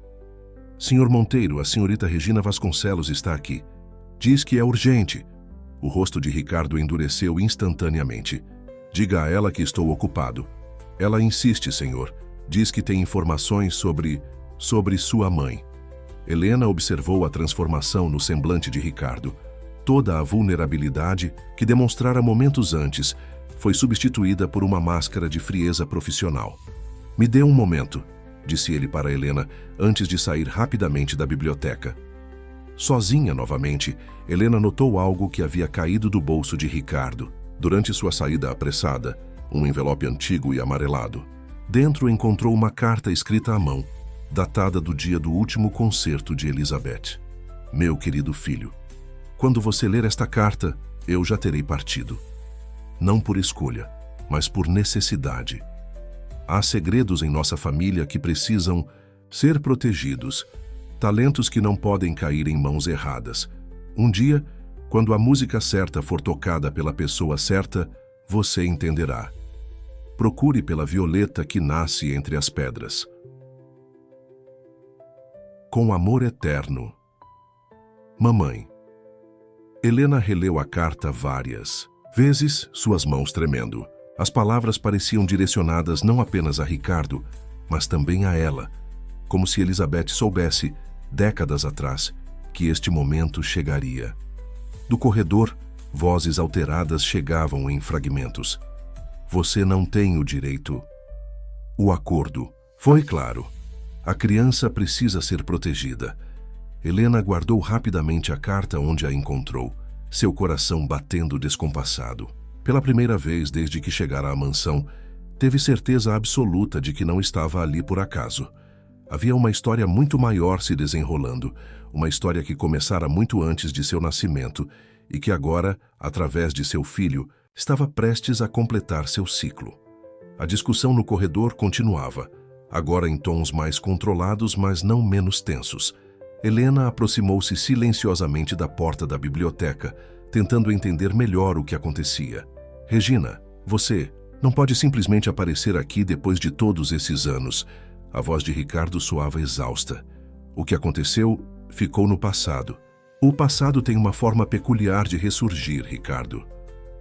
Senhor Monteiro, a senhorita Regina Vasconcelos está aqui. Diz que é urgente. O rosto de Ricardo endureceu instantaneamente. Diga a ela que estou ocupado. Ela insiste, senhor. Diz que tem informações sobre sua mãe. Helena observou a transformação no semblante de Ricardo. Toda a vulnerabilidade que demonstrara momentos antes foi substituída por uma máscara de frieza profissional. Me dê um momento, disse ele para Helena antes de sair rapidamente da biblioteca. Sozinha novamente, Helena notou algo que havia caído do bolso de Ricardo. Durante sua saída apressada, um envelope antigo e amarelado. Dentro encontrou uma carta escrita à mão, datada do dia do último concerto de Elizabeth. Meu querido filho, quando você ler esta carta, eu já terei partido. Não por escolha, mas por necessidade. Há segredos em nossa família que precisam ser protegidos, talentos que não podem cair em mãos erradas. Um dia, quando a música certa for tocada pela pessoa certa, você entenderá. Procure pela violeta que nasce entre as pedras. Com amor eterno. Mamãe. Helena releu a carta várias vezes, suas mãos tremendo. As palavras pareciam direcionadas não apenas a Ricardo, mas também a ela, como se Elizabeth soubesse, décadas atrás, que este momento chegaria. Do corredor, vozes alteradas chegavam em fragmentos. Você não tem o direito. O acordo. Foi claro. A criança precisa ser protegida. Helena guardou rapidamente a carta onde a encontrou, seu coração batendo descompassado. Pela primeira vez desde que chegara à mansão, teve certeza absoluta de que não estava ali por acaso. Havia uma história muito maior se desenrolando, uma história que começara muito antes de seu nascimento e que agora, através de seu filho, estava prestes a completar seu ciclo. A discussão no corredor continuava, agora em tons mais controlados, mas não menos tensos. Helena aproximou-se silenciosamente da porta da biblioteca, tentando entender melhor o que acontecia. Regina, você não pode simplesmente aparecer aqui depois de todos esses anos. A voz de Ricardo soava exausta. O que aconteceu ficou no passado. O passado tem uma forma peculiar de ressurgir, Ricardo,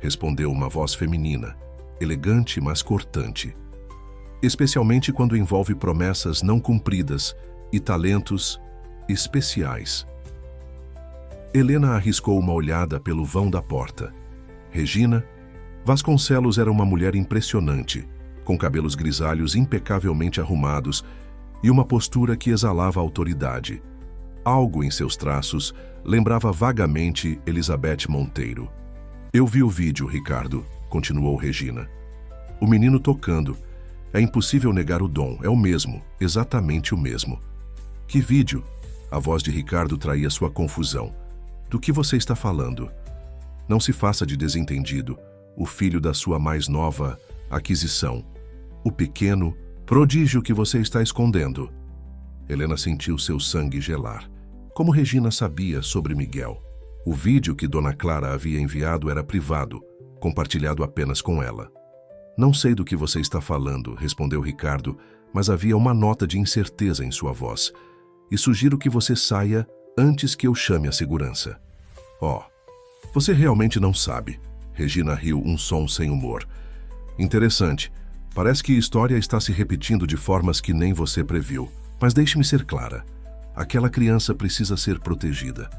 respondeu uma voz feminina, elegante mas cortante. Especialmente quando envolve promessas não cumpridas e talentos especiais. Helena arriscou uma olhada pelo vão da porta. Regina Vasconcelos era uma mulher impressionante, com cabelos grisalhos impecavelmente arrumados e uma postura que exalava autoridade. Algo em seus traços lembrava vagamente Elizabeth Monteiro. Eu vi o vídeo, Ricardo, continuou Regina. O menino tocando. É impossível negar o dom, é o mesmo, exatamente o mesmo. Que vídeo? A voz de Ricardo traía sua confusão. Do que você está falando? Não se faça de desentendido. O filho da sua mais nova aquisição. O pequeno prodígio que você está escondendo. Helena sentiu seu sangue gelar. Como Regina sabia sobre Miguel? O vídeo que Dona Clara havia enviado era privado, compartilhado apenas com ela. Não sei do que você está falando, respondeu Ricardo, mas havia uma nota de incerteza em sua voz. E sugiro que você saia antes que eu chame a segurança. Oh, você realmente não sabe. Regina riu, um som sem humor. Interessante. Parece que a história está se repetindo de formas que nem você previu. Mas deixe-me ser clara. Aquela criança precisa ser protegida.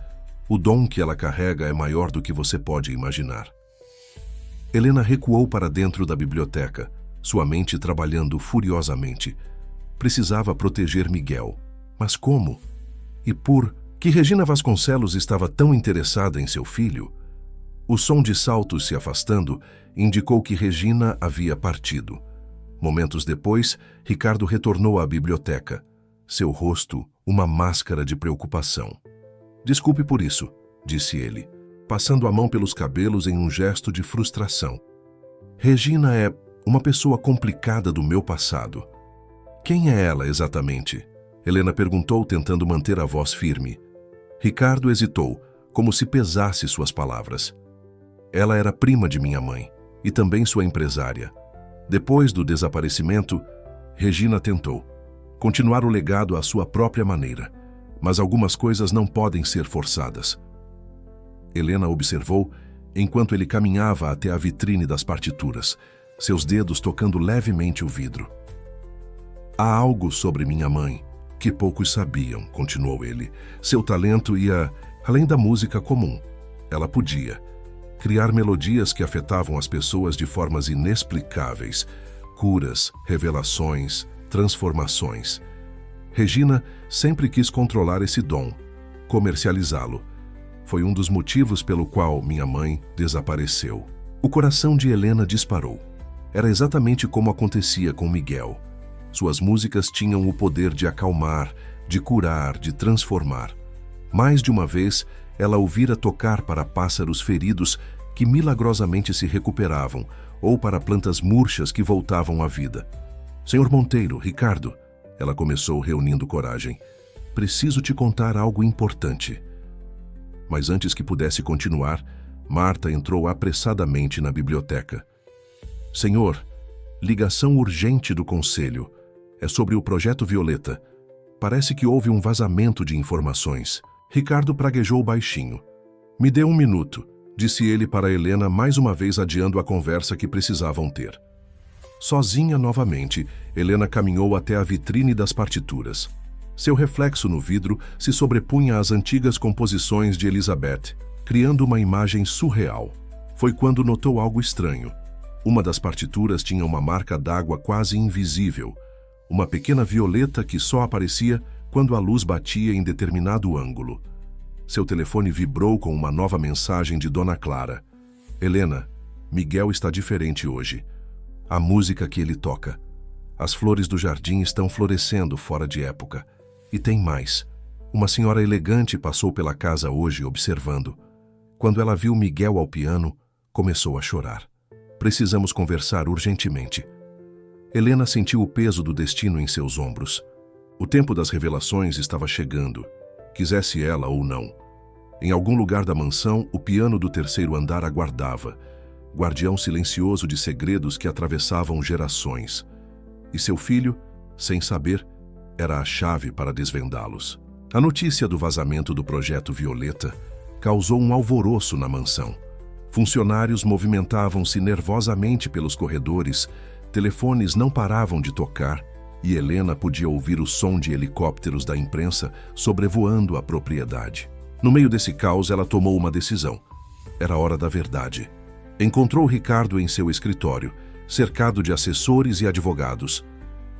O dom que ela carrega é maior do que você pode imaginar. Helena recuou para dentro da biblioteca, sua mente trabalhando furiosamente. Precisava proteger Miguel. Mas como? E por que Regina Vasconcelos estava tão interessada em seu filho? O som de saltos se afastando indicou que Regina havia partido. Momentos depois, Ricardo retornou à biblioteca. Seu rosto, uma máscara de preocupação. Desculpe por isso, disse ele, passando a mão pelos cabelos em um gesto de frustração. Regina é uma pessoa complicada do meu passado. Quem é ela exatamente? Helena perguntou, tentando manter a voz firme. Ricardo hesitou, como se pesasse suas palavras. Ela era prima de minha mãe e também sua empresária. Depois do desaparecimento, Regina tentou continuar o legado à sua própria maneira, mas algumas coisas não podem ser forçadas. Helena observou enquanto ele caminhava até a vitrine das partituras, seus dedos tocando levemente o vidro. Há algo sobre minha mãe que poucos sabiam, continuou ele. Seu talento ia além da música comum. Ela podia criar melodias que afetavam as pessoas de formas inexplicáveis, curas, revelações, transformações. Regina sempre quis controlar esse dom, comercializá-lo. Foi um dos motivos pelo qual minha mãe desapareceu. O coração de Helena disparou. Era exatamente como acontecia com Miguel. Suas músicas tinham o poder de acalmar, de curar, de transformar. Mais de uma vez, ela ouvira tocar para pássaros feridos que milagrosamente se recuperavam, ou para plantas murchas que voltavam à vida. Senhor Monteiro, Ricardo, ela começou reunindo coragem. Preciso te contar algo importante. Mas antes que pudesse continuar, Marta entrou apressadamente na biblioteca. Senhor, ligação urgente do conselho. É sobre o Projeto Violeta. Parece que houve um vazamento de informações. Ricardo praguejou baixinho. Me dê um minuto, disse ele para Helena, mais uma vez adiando a conversa que precisavam ter. Sozinha novamente, Helena caminhou até a vitrine das partituras. Seu reflexo no vidro se sobrepunha às antigas composições de Elizabeth, criando uma imagem surreal. Foi quando notou algo estranho. Uma das partituras tinha uma marca d'água quase invisível, uma pequena violeta que só aparecia quando a luz batia em determinado ângulo. Seu telefone vibrou com uma nova mensagem de Dona Clara. Helena, Miguel está diferente hoje. A música que ele toca. As flores do jardim estão florescendo fora de época. E tem mais. Uma senhora elegante passou pela casa hoje observando. Quando ela viu Miguel ao piano, começou a chorar. Precisamos conversar urgentemente. Helena sentiu o peso do destino em seus ombros. O tempo das revelações estava chegando, quisesse ela ou não. Em algum lugar da mansão, o piano do terceiro andar aguardava, guardião silencioso de segredos que atravessavam gerações. E seu filho, sem saber, era a chave para desvendá-los. A notícia do vazamento do Projeto Violeta causou um alvoroço na mansão. Funcionários movimentavam-se nervosamente pelos corredores, telefones não paravam de tocar e Helena podia ouvir o som de helicópteros da imprensa sobrevoando a propriedade. No meio desse caos, ela tomou uma decisão. Era hora da verdade. Encontrou Ricardo em seu escritório, cercado de assessores e advogados.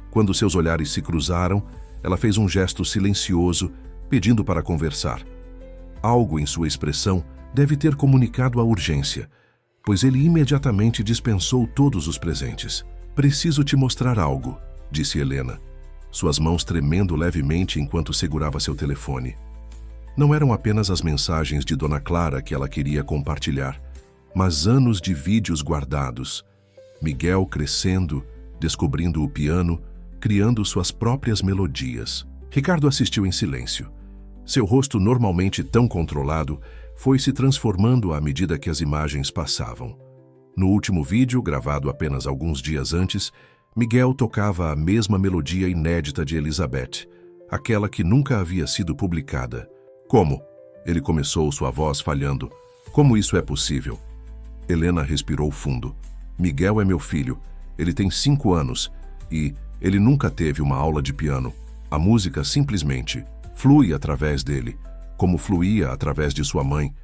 Quando seus olhares se cruzaram, ela fez um gesto silencioso, pedindo para conversar. Algo em sua expressão deve ter comunicado a urgência, pois ele imediatamente dispensou todos os presentes. Preciso te mostrar algo, disse Helena, suas mãos tremendo levemente enquanto segurava seu telefone. Não eram apenas as mensagens de Dona Clara que ela queria compartilhar, mas anos de vídeos guardados. Miguel crescendo, descobrindo o piano, criando suas próprias melodias. Ricardo assistiu em silêncio. Seu rosto, normalmente tão controlado, foi se transformando à medida que as imagens passavam. No último vídeo, gravado apenas alguns dias antes, Miguel tocava a mesma melodia inédita de Elizabeth, aquela que nunca havia sido publicada. Como? Ele começou, sua voz falhando. Como isso é possível? Helena respirou fundo. Miguel é meu filho. Ele tem 5 anos e ele nunca teve uma aula de piano. A música simplesmente flui através dele, como fluía através de sua mãe.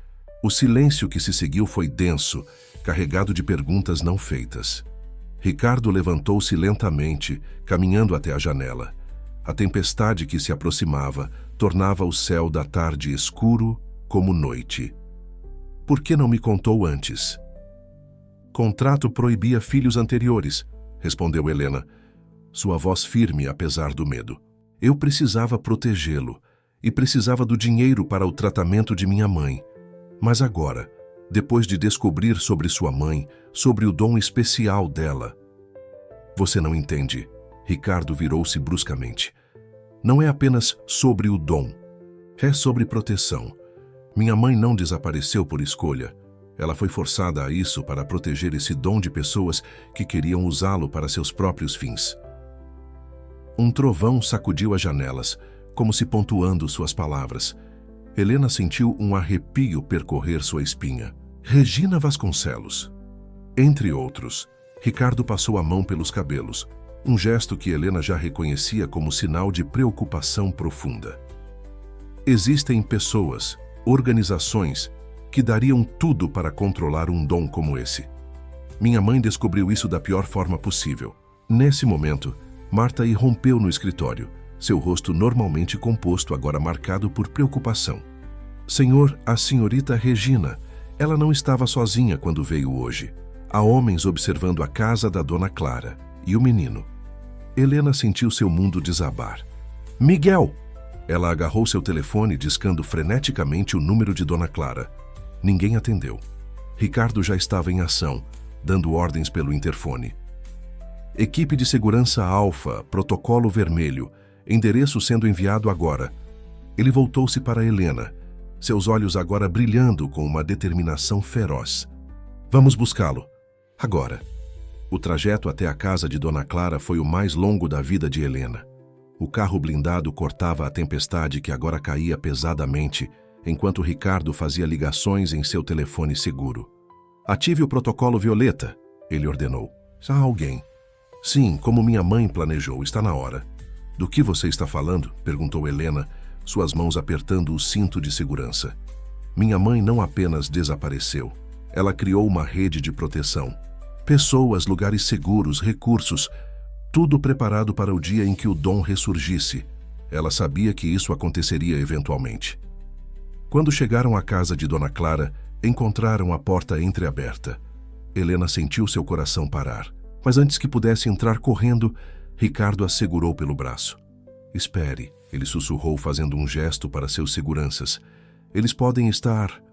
O silêncio que se seguiu foi denso, carregado de perguntas não feitas. Ricardo levantou-se lentamente, caminhando até a janela. A tempestade que se aproximava tornava o céu da tarde escuro como noite. Por que não me contou antes? Contrato proibia filhos anteriores, respondeu Helena, sua voz firme apesar do medo. Eu precisava protegê-lo e precisava do dinheiro para o tratamento de minha mãe. Mas agora, depois de descobrir sobre sua mãe, sobre o dom especial dela, Você não entende. Ricardo virou-se bruscamente. Não é apenas sobre o dom. É sobre proteção. Minha mãe não desapareceu por escolha. Ela foi forçada a isso para proteger esse dom de pessoas que queriam usá-lo para seus próprios fins. Um trovão sacudiu as janelas, como se pontuando suas palavras. Helena sentiu um arrepio percorrer sua espinha. Regina Vasconcelos. Entre outros, Ricardo passou a mão pelos cabelos, um gesto que Helena já reconhecia como sinal de preocupação profunda. Existem pessoas, organizações, que dariam tudo para controlar um dom como esse. Minha mãe descobriu isso da pior forma possível. Nesse momento, Marta irrompeu no escritório, seu rosto normalmente composto agora marcado por preocupação. Senhor, a senhorita Regina, ela não estava sozinha quando veio hoje. Há homens observando a casa da dona Clara e o menino. Helena sentiu seu mundo desabar. Miguel! Ela agarrou seu telefone discando freneticamente o número de dona Clara. Ninguém atendeu. Ricardo já estava em ação, dando ordens pelo interfone. Equipe de segurança Alfa, protocolo vermelho, endereço sendo enviado agora. Ele voltou-se para Helena, seus olhos agora brilhando com uma determinação feroz. Vamos buscá-lo. Agora. O trajeto até a casa de Dona Clara foi o mais longo da vida de Helena. O carro blindado cortava a tempestade que agora caía pesadamente, enquanto Ricardo fazia ligações em seu telefone seguro. Ative o protocolo violeta, ele ordenou. Há alguém. Sim, como minha mãe planejou, está na hora. Do que você está falando? Perguntou Helena, suas mãos apertando o cinto de segurança. Minha mãe não apenas desapareceu, ela criou uma rede de proteção. Pessoas, lugares seguros, recursos, tudo preparado para o dia em que o dom ressurgisse. Ela sabia que isso aconteceria eventualmente. Quando chegaram à casa de Dona Clara, encontraram a porta entreaberta. Helena sentiu seu coração parar, mas antes que pudesse entrar correndo, Ricardo a segurou pelo braço. Espere, ele sussurrou fazendo um gesto para seus seguranças. Eles podem estar...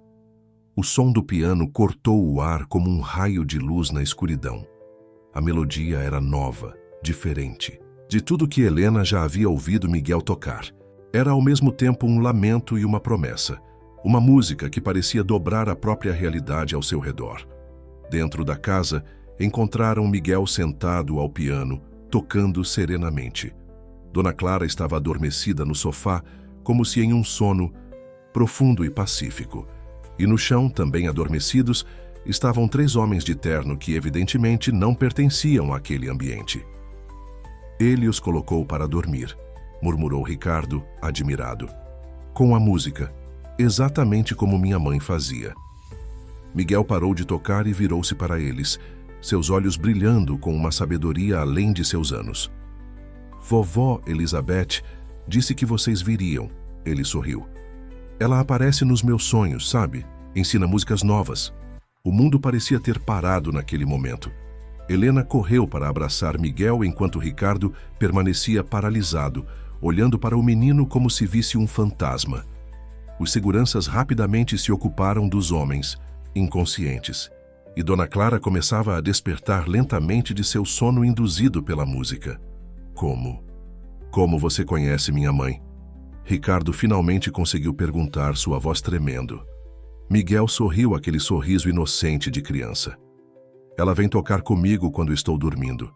O som do piano cortou o ar como um raio de luz na escuridão. A melodia era nova, diferente, de tudo que Helena já havia ouvido Miguel tocar. Era ao mesmo tempo um lamento e uma promessa, uma música que parecia dobrar a própria realidade ao seu redor. Dentro da casa, encontraram Miguel sentado ao piano, tocando serenamente. Dona Clara estava adormecida no sofá, como se em um sono profundo e pacífico. E no chão, também adormecidos, estavam 3 homens de terno que evidentemente não pertenciam àquele ambiente. Ele os colocou para dormir, murmurou Ricardo, admirado. Com a música, exatamente como minha mãe fazia. Miguel parou de tocar e virou-se para eles, seus olhos brilhando com uma sabedoria além de seus anos. Vovó Elizabeth disse que vocês viriam, ele sorriu. Ela aparece nos meus sonhos, sabe? Ensina músicas novas. O mundo parecia ter parado naquele momento. Helena correu para abraçar Miguel enquanto Ricardo permanecia paralisado, olhando para o menino como se visse um fantasma. Os seguranças rapidamente se ocuparam dos homens, inconscientes, e Dona Clara começava a despertar lentamente de seu sono induzido pela música. Como você conhece minha mãe? Ricardo finalmente conseguiu perguntar, sua voz tremendo. Miguel sorriu aquele sorriso inocente de criança. Ela vem tocar comigo quando estou dormindo.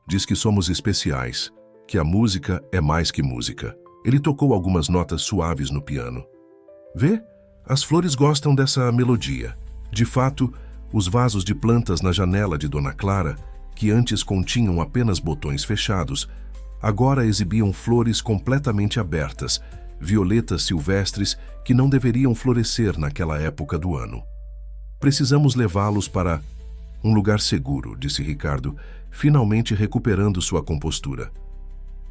Diz que somos especiais, que a música é mais que música. Ele tocou algumas notas suaves no piano. Vê? As flores gostam dessa melodia. De fato, os vasos de plantas na janela de Dona Clara, que antes continham apenas botões fechados, agora exibiam flores completamente abertas, violetas silvestres que não deveriam florescer naquela época do ano. Precisamos levá-los para um lugar seguro, disse Ricardo, finalmente recuperando sua compostura.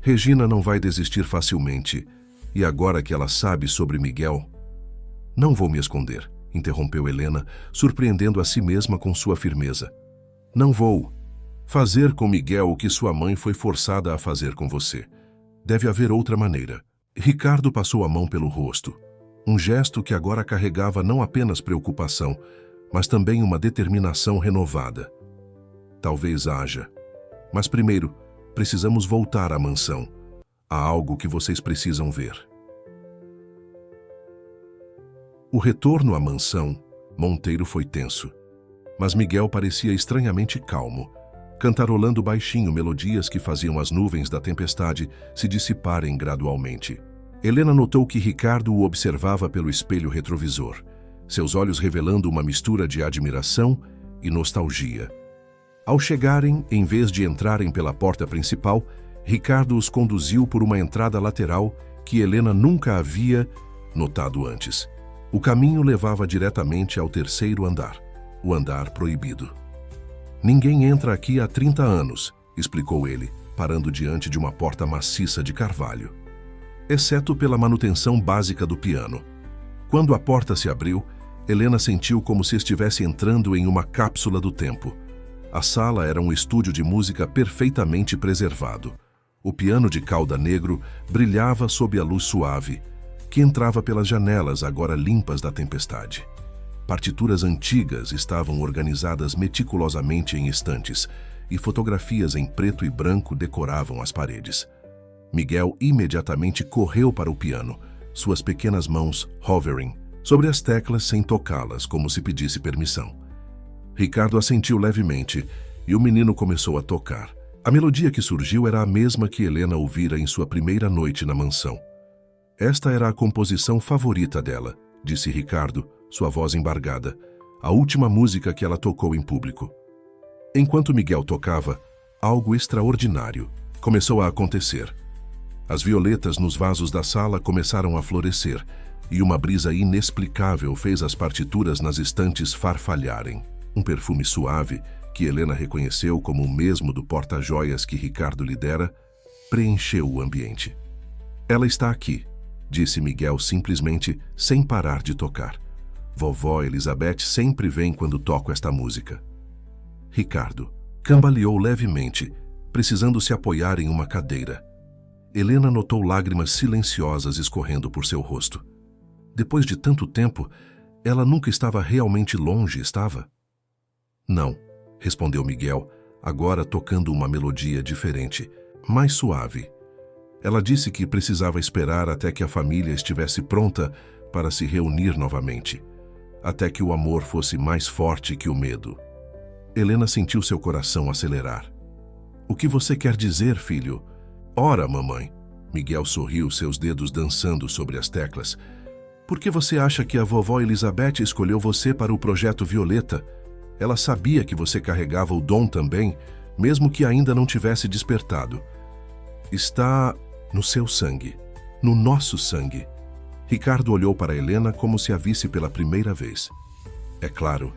Regina não vai desistir facilmente, e agora que ela sabe sobre Miguel... Não vou me esconder, interrompeu Helena, surpreendendo a si mesma com sua firmeza. Não vou fazer com Miguel o que sua mãe foi forçada a fazer com você. Deve haver outra maneira. Ricardo passou a mão pelo rosto, um gesto que agora carregava não apenas preocupação, mas também uma determinação renovada. Talvez haja. Mas primeiro, precisamos voltar à mansão. Há algo que vocês precisam ver. O retorno à mansão, Monteiro foi tenso. Mas Miguel parecia estranhamente calmo, cantarolando baixinho melodias que faziam as nuvens da tempestade se dissiparem gradualmente. Helena notou que Ricardo o observava pelo espelho retrovisor, seus olhos revelando uma mistura de admiração e nostalgia. Ao chegarem, em vez de entrarem pela porta principal, Ricardo os conduziu por uma entrada lateral que Helena nunca havia notado antes. O caminho levava diretamente ao terceiro andar, o andar proibido. Ninguém entra aqui há 30 anos, explicou ele, parando diante de uma porta maciça de carvalho. Exceto pela manutenção básica do piano. Quando a porta se abriu, Helena sentiu como se estivesse entrando em uma cápsula do tempo. A sala era um estúdio de música perfeitamente preservado. O piano de cauda negro brilhava sob a luz suave, que entrava pelas janelas agora limpas da tempestade. Partituras antigas estavam organizadas meticulosamente em estantes, e fotografias em preto e branco decoravam as paredes. Miguel imediatamente correu para o piano, suas pequenas mãos hovering sobre as teclas sem tocá-las, como se pedisse permissão. Ricardo assentiu levemente e o menino começou a tocar. A melodia que surgiu era a mesma que Helena ouvira em sua primeira noite na mansão. Esta era a composição favorita dela, disse Ricardo, sua voz embargada, a última música que ela tocou em público. Enquanto Miguel tocava, algo extraordinário começou a acontecer. As violetas nos vasos da sala começaram a florescer, e uma brisa inexplicável fez as partituras nas estantes farfalharem. Um perfume suave, que Helena reconheceu como o mesmo do porta-joias que Ricardo lhe dera, preencheu o ambiente. Ela está aqui, disse Miguel simplesmente, sem parar de tocar. Vovó Elizabeth sempre vem quando toco esta música. Ricardo cambaleou levemente, precisando se apoiar em uma cadeira. Helena notou lágrimas silenciosas escorrendo por seu rosto. Depois de tanto tempo, ela nunca estava realmente longe, estava? Não, respondeu Miguel, agora tocando uma melodia diferente, mais suave. Ela disse que precisava esperar até que a família estivesse pronta para se reunir novamente, até que o amor fosse mais forte que o medo. Helena sentiu seu coração acelerar. O que você quer dizer, filho? Ora, mamãe. Miguel sorriu, seus dedos dançando sobre as teclas. Por que você acha que a vovó Elizabeth escolheu você para o projeto Violeta? Ela sabia que você carregava o dom também, mesmo que ainda não tivesse despertado. Está no seu sangue, no nosso sangue. Ricardo olhou para Helena como se a visse pela primeira vez. É claro,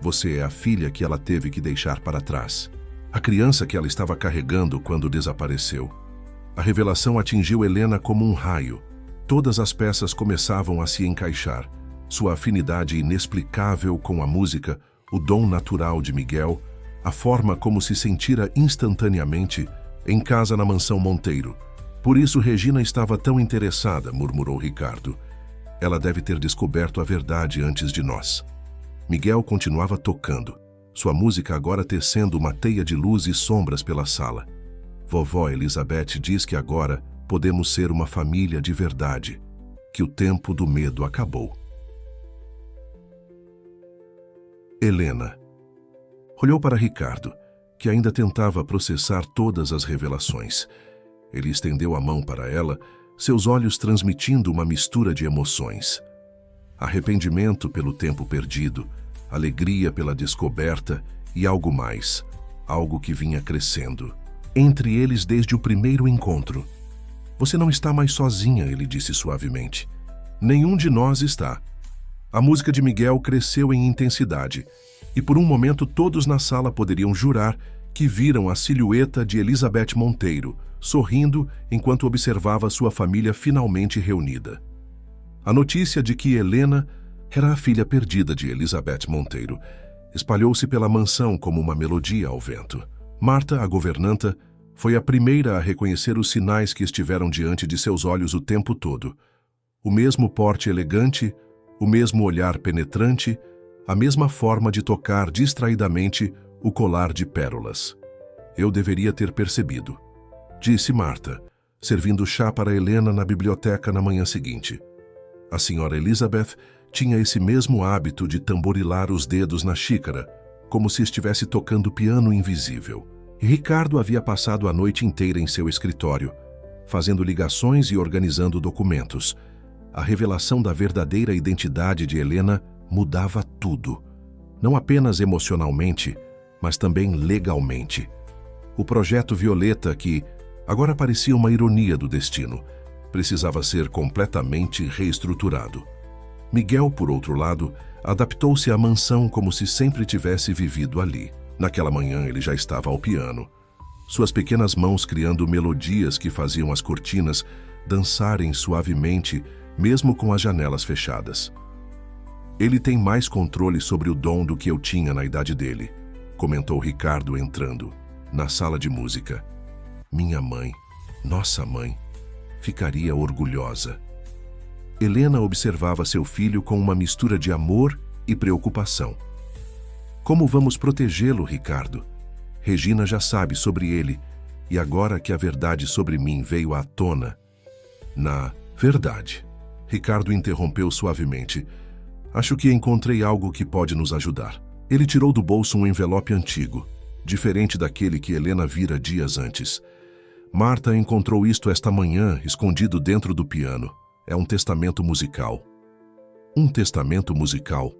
você é a filha que ela teve que deixar para trás. A criança que ela estava carregando quando desapareceu. A revelação atingiu Helena como um raio. Todas as peças começavam a se encaixar. Sua afinidade inexplicável com a música, o dom natural de Miguel, a forma como se sentira instantaneamente em casa na mansão Monteiro. Por isso Regina estava tão interessada, murmurou Ricardo. Ela deve ter descoberto a verdade antes de nós. Miguel continuava tocando, sua música agora tecendo uma teia de luz e sombras pela sala. Vovó Elizabeth diz que agora podemos ser uma família de verdade, que o tempo do medo acabou. Helena olhou para Ricardo, que ainda tentava processar todas as revelações. Ele estendeu a mão para ela, seus olhos transmitindo uma mistura de emoções. Arrependimento pelo tempo perdido, alegria pela descoberta e algo mais, algo que vinha crescendo. Entre eles desde o primeiro encontro. Você não está mais sozinha, ele disse suavemente. Nenhum de nós está. A música de Miguel cresceu em intensidade, e por um momento todos na sala poderiam jurar que viram a silhueta de Elizabeth Monteiro, sorrindo enquanto observava sua família finalmente reunida. A notícia de que Helena era a filha perdida de Elizabeth Monteiro espalhou-se pela mansão como uma melodia ao vento. Marta, a governanta, foi a primeira a reconhecer os sinais que estiveram diante de seus olhos o tempo todo. O mesmo porte elegante, o mesmo olhar penetrante, a mesma forma de tocar distraidamente o colar de pérolas. Eu deveria ter percebido, disse Marta, servindo chá para Helena na biblioteca na manhã seguinte. A senhora Elizabeth tinha esse mesmo hábito de tamborilar os dedos na xícara, como se estivesse tocando piano invisível. Ricardo havia passado a noite inteira em seu escritório, fazendo ligações e organizando documentos. A revelação da verdadeira identidade de Helena mudava tudo, não apenas emocionalmente, mas também legalmente. O projeto Violeta, que agora parecia uma ironia do destino, precisava ser completamente reestruturado. Miguel, por outro lado, adaptou-se à mansão como se sempre tivesse vivido ali. Naquela manhã ele já estava ao piano, suas pequenas mãos criando melodias que faziam as cortinas dançarem suavemente, mesmo com as janelas fechadas. Ele tem mais controle sobre o dom do que eu tinha na idade dele, comentou Ricardo entrando na sala de música. Minha mãe, nossa mãe, ficaria orgulhosa. Helena observava seu filho com uma mistura de amor e preocupação. Como vamos protegê-lo, Ricardo? Regina já sabe sobre ele, e agora que a verdade sobre mim veio à tona... Na verdade, Ricardo interrompeu suavemente. Acho que encontrei algo que pode nos ajudar. Ele tirou do bolso um envelope antigo, diferente daquele que Helena vira dias antes. Marta encontrou isto esta manhã, escondido dentro do piano. É um testamento musical. Um testamento musical?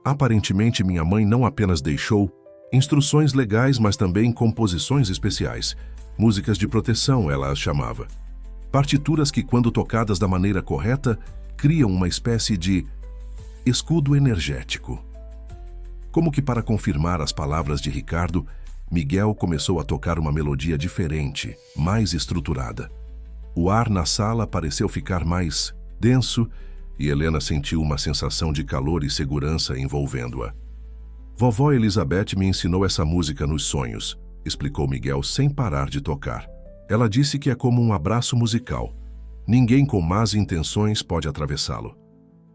Aparentemente, minha mãe não apenas deixou instruções legais, mas também composições especiais. Músicas de proteção, ela as chamava. Partituras que, quando tocadas da maneira correta, criam uma espécie de escudo energético. Como que para confirmar as palavras de Ricardo, Miguel começou a tocar uma melodia diferente, mais estruturada. O ar na sala pareceu ficar mais denso e Helena sentiu uma sensação de calor e segurança envolvendo-a. Vovó Elizabeth me ensinou essa música nos sonhos, explicou Miguel sem parar de tocar. Ela disse que é como um abraço musical. Ninguém com más intenções pode atravessá-lo.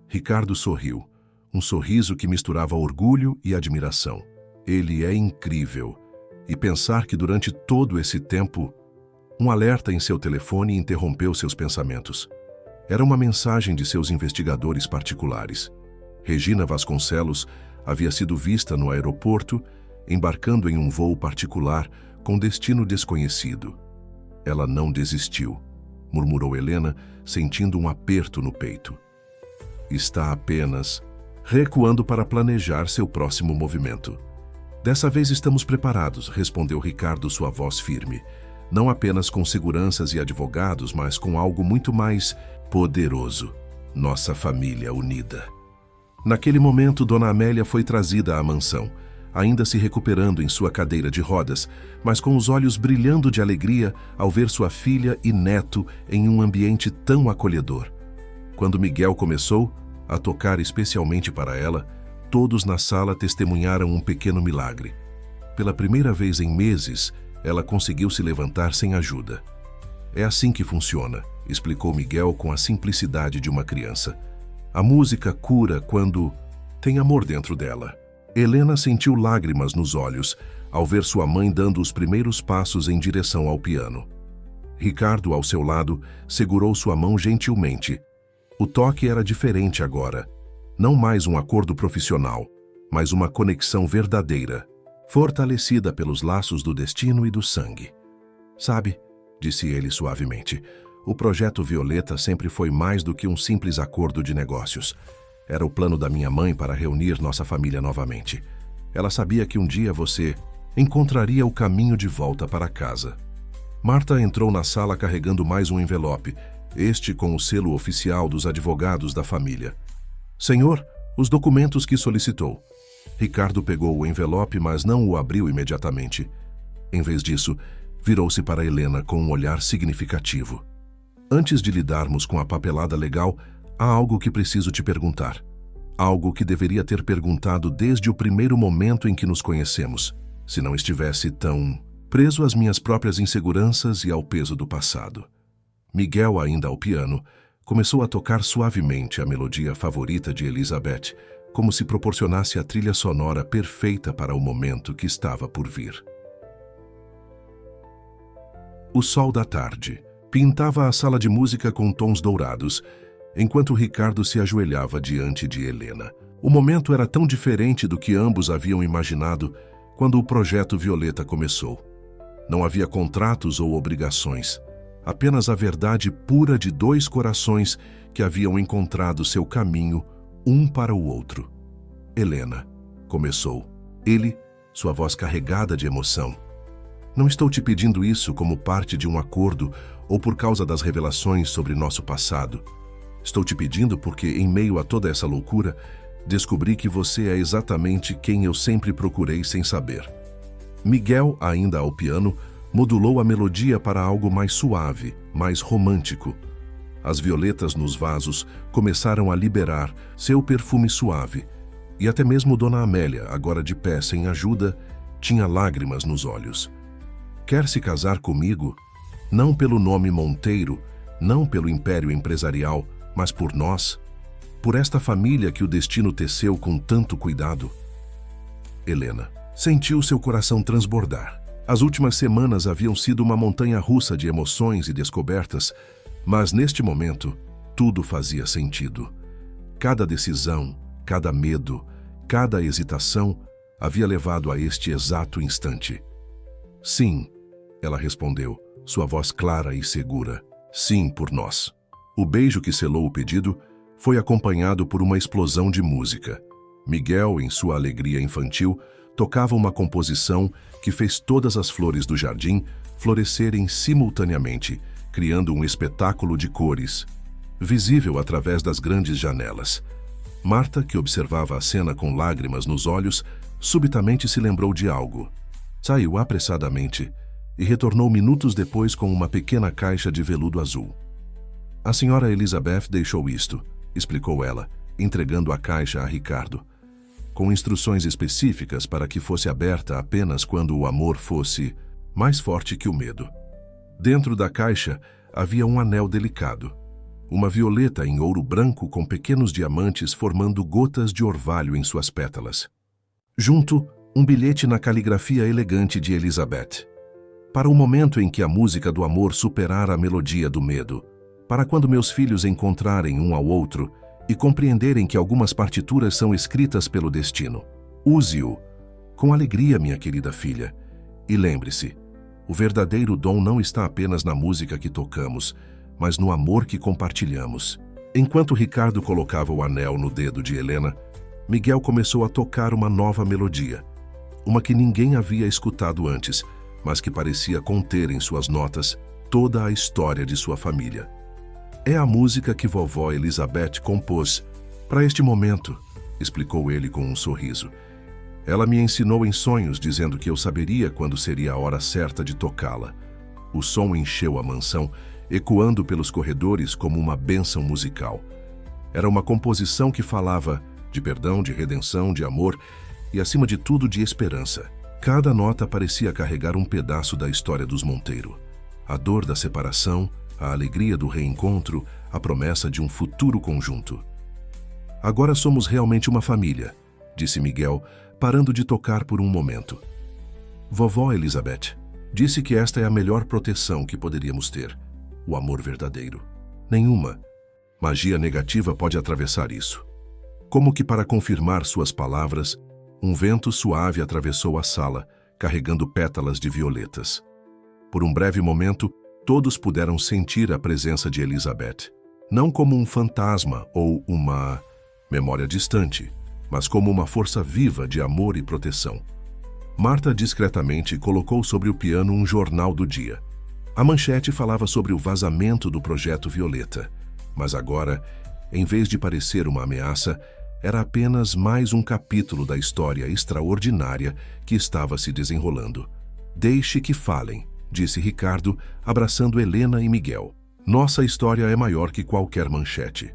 Ricardo sorriu, um sorriso que misturava orgulho e admiração. Ele é incrível. E pensar que durante todo esse tempo, um alerta em seu telefone interrompeu seus pensamentos. Era uma mensagem de seus investigadores particulares. Regina Vasconcelos havia sido vista no aeroporto, embarcando em um voo particular com destino desconhecido. Ela não desistiu, murmurou Helena, sentindo um aperto no peito. Está apenas recuando para planejar seu próximo movimento. Dessa vez estamos preparados, respondeu Ricardo, sua voz firme. Não apenas com seguranças e advogados, mas com algo muito mais poderoso. Nossa família unida. Naquele momento, Dona Amélia foi trazida à mansão, ainda se recuperando em sua cadeira de rodas, mas com os olhos brilhando de alegria ao ver sua filha e neto em um ambiente tão acolhedor. Quando Miguel começou a tocar especialmente para ela, todos na sala testemunharam um pequeno milagre. Pela primeira vez em meses, ela conseguiu se levantar sem ajuda. É assim que funciona, explicou Miguel com a simplicidade de uma criança. A música cura quando tem amor dentro dela. Helena sentiu lágrimas nos olhos ao ver sua mãe dando os primeiros passos em direção ao piano. Ricardo, ao seu lado, segurou sua mão gentilmente. O toque era diferente agora. Não mais um acordo profissional, mas uma conexão verdadeira, fortalecida pelos laços do destino e do sangue. Sabe, disse ele suavemente, o projeto Violeta sempre foi mais do que um simples acordo de negócios. Era o plano da minha mãe para reunir nossa família novamente. Ela sabia que um dia você encontraria o caminho de volta para casa. Marta entrou na sala carregando mais um envelope, este com o selo oficial dos advogados da família. Senhor, os documentos que solicitou. Ricardo pegou o envelope, mas não o abriu imediatamente. Em vez disso, virou-se para Helena com um olhar significativo. Antes de lidarmos com a papelada legal, há algo que preciso te perguntar. Algo que deveria ter perguntado desde o primeiro momento em que nos conhecemos, se não estivesse tão preso às minhas próprias inseguranças e ao peso do passado. Miguel, ainda ao piano, começou a tocar suavemente a melodia favorita de Elizabeth, como se proporcionasse a trilha sonora perfeita para o momento que estava por vir. O sol da tarde pintava a sala de música com tons dourados, enquanto Ricardo se ajoelhava diante de Helena. O momento era tão diferente do que ambos haviam imaginado quando o projeto Violeta começou. Não havia contratos ou obrigações, apenas a verdade pura de dois corações que haviam encontrado seu caminho um para o outro. Helena, começou. Ele, sua voz carregada de emoção. Não estou te pedindo isso como parte de um acordo ou por causa das revelações sobre nosso passado. Estou te pedindo porque, em meio a toda essa loucura, descobri que você é exatamente quem eu sempre procurei sem saber. Miguel, ainda ao piano, modulou a melodia para algo mais suave, mais romântico. As violetas nos vasos começaram a liberar seu perfume suave, e até mesmo Dona Amélia, agora de pé sem ajuda, tinha lágrimas nos olhos. Quer se casar comigo? Não pelo nome Monteiro, não pelo império empresarial, mas por nós, por esta família que o destino teceu com tanto cuidado. Helena sentiu seu coração transbordar. As últimas semanas haviam sido uma montanha-russa de emoções e descobertas, mas neste momento, tudo fazia sentido. Cada decisão, cada medo, cada hesitação havia levado a este exato instante. Sim, ela respondeu, sua voz clara e segura. Sim, por nós. O beijo que selou o pedido foi acompanhado por uma explosão de música. Miguel, em sua alegria infantil, tocava uma composição que fez todas as flores do jardim florescerem simultaneamente, criando um espetáculo de cores, visível através das grandes janelas. Marta, que observava a cena com lágrimas nos olhos, subitamente se lembrou de algo. Saiu apressadamente e retornou minutos depois com uma pequena caixa de veludo azul. A senhora Elizabeth deixou isto, explicou ela, entregando a caixa a Ricardo, com instruções específicas para que fosse aberta apenas quando o amor fosse mais forte que o medo. Dentro da caixa havia um anel delicado, uma violeta em ouro branco com pequenos diamantes formando gotas de orvalho em suas pétalas. Junto, um bilhete na caligrafia elegante de Elizabeth. Para o momento em que a música do amor superar a melodia do medo, para quando meus filhos encontrarem um ao outro e compreenderem que algumas partituras são escritas pelo destino. Use-o com alegria, minha querida filha. E lembre-se, o verdadeiro dom não está apenas na música que tocamos, mas no amor que compartilhamos. Enquanto Ricardo colocava o anel no dedo de Helena, Miguel começou a tocar uma nova melodia, uma que ninguém havia escutado antes, mas que parecia conter em suas notas toda a história de sua família. É a música que vovó Elizabeth compôs para este momento, explicou ele com um sorriso. Ela me ensinou em sonhos, dizendo que eu saberia quando seria a hora certa de tocá-la. O som encheu a mansão, ecoando pelos corredores como uma bênção musical. Era uma composição que falava de perdão, de redenção, de amor e, acima de tudo, de esperança. Cada nota parecia carregar um pedaço da história dos Monteiro. A dor da separação, a alegria do reencontro, a promessa de um futuro conjunto. Agora somos realmente uma família, disse Miguel, parando de tocar por um momento. Vovó Elizabeth disse que esta é a melhor proteção que poderíamos ter, o amor verdadeiro. Nenhuma magia negativa pode atravessar isso. Como que para confirmar suas palavras, um vento suave atravessou a sala, carregando pétalas de violetas. Por um breve momento, todos puderam sentir a presença de Elizabeth, não como um fantasma ou uma memória distante, mas como uma força viva de amor e proteção. Marta discretamente colocou sobre o piano um jornal do dia. A manchete falava sobre o vazamento do projeto Violeta, mas agora, em vez de parecer uma ameaça, era apenas mais um capítulo da história extraordinária que estava se desenrolando. Deixe que falem, disse Ricardo, abraçando Helena e Miguel. Nossa história é maior que qualquer manchete.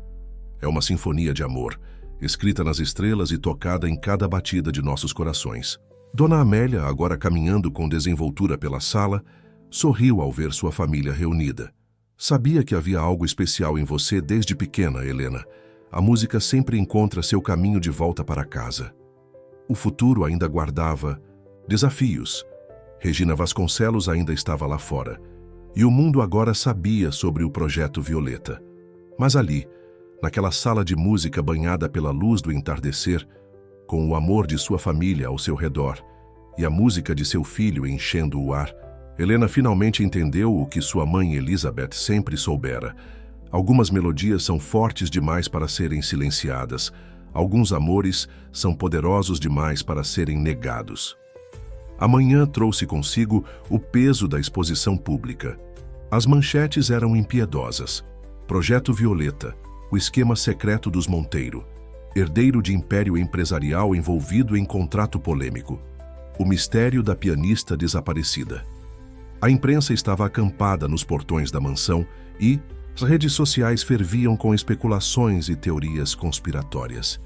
É uma sinfonia de amor, escrita nas estrelas e tocada em cada batida de nossos corações. Dona Amélia, agora caminhando com desenvoltura pela sala, sorriu ao ver sua família reunida. Sabia que havia algo especial em você desde pequena, Helena. A música sempre encontra seu caminho de volta para casa. O futuro ainda guardava desafios. Regina Vasconcelos ainda estava lá fora. E o mundo agora sabia sobre o Projeto Violeta. Mas ali, naquela sala de música banhada pela luz do entardecer, com o amor de sua família ao seu redor e a música de seu filho enchendo o ar, Helena finalmente entendeu o que sua mãe Elizabeth sempre soubera. Algumas melodias são fortes demais para serem silenciadas. Alguns amores são poderosos demais para serem negados. A manhã trouxe consigo o peso da exposição pública. As manchetes eram impiedosas. Projeto Violeta, o esquema secreto dos Monteiro. Herdeiro de império empresarial envolvido em contrato polêmico. O mistério da pianista desaparecida. A imprensa estava acampada nos portões da mansão e as redes sociais ferviam com especulações e teorias conspiratórias.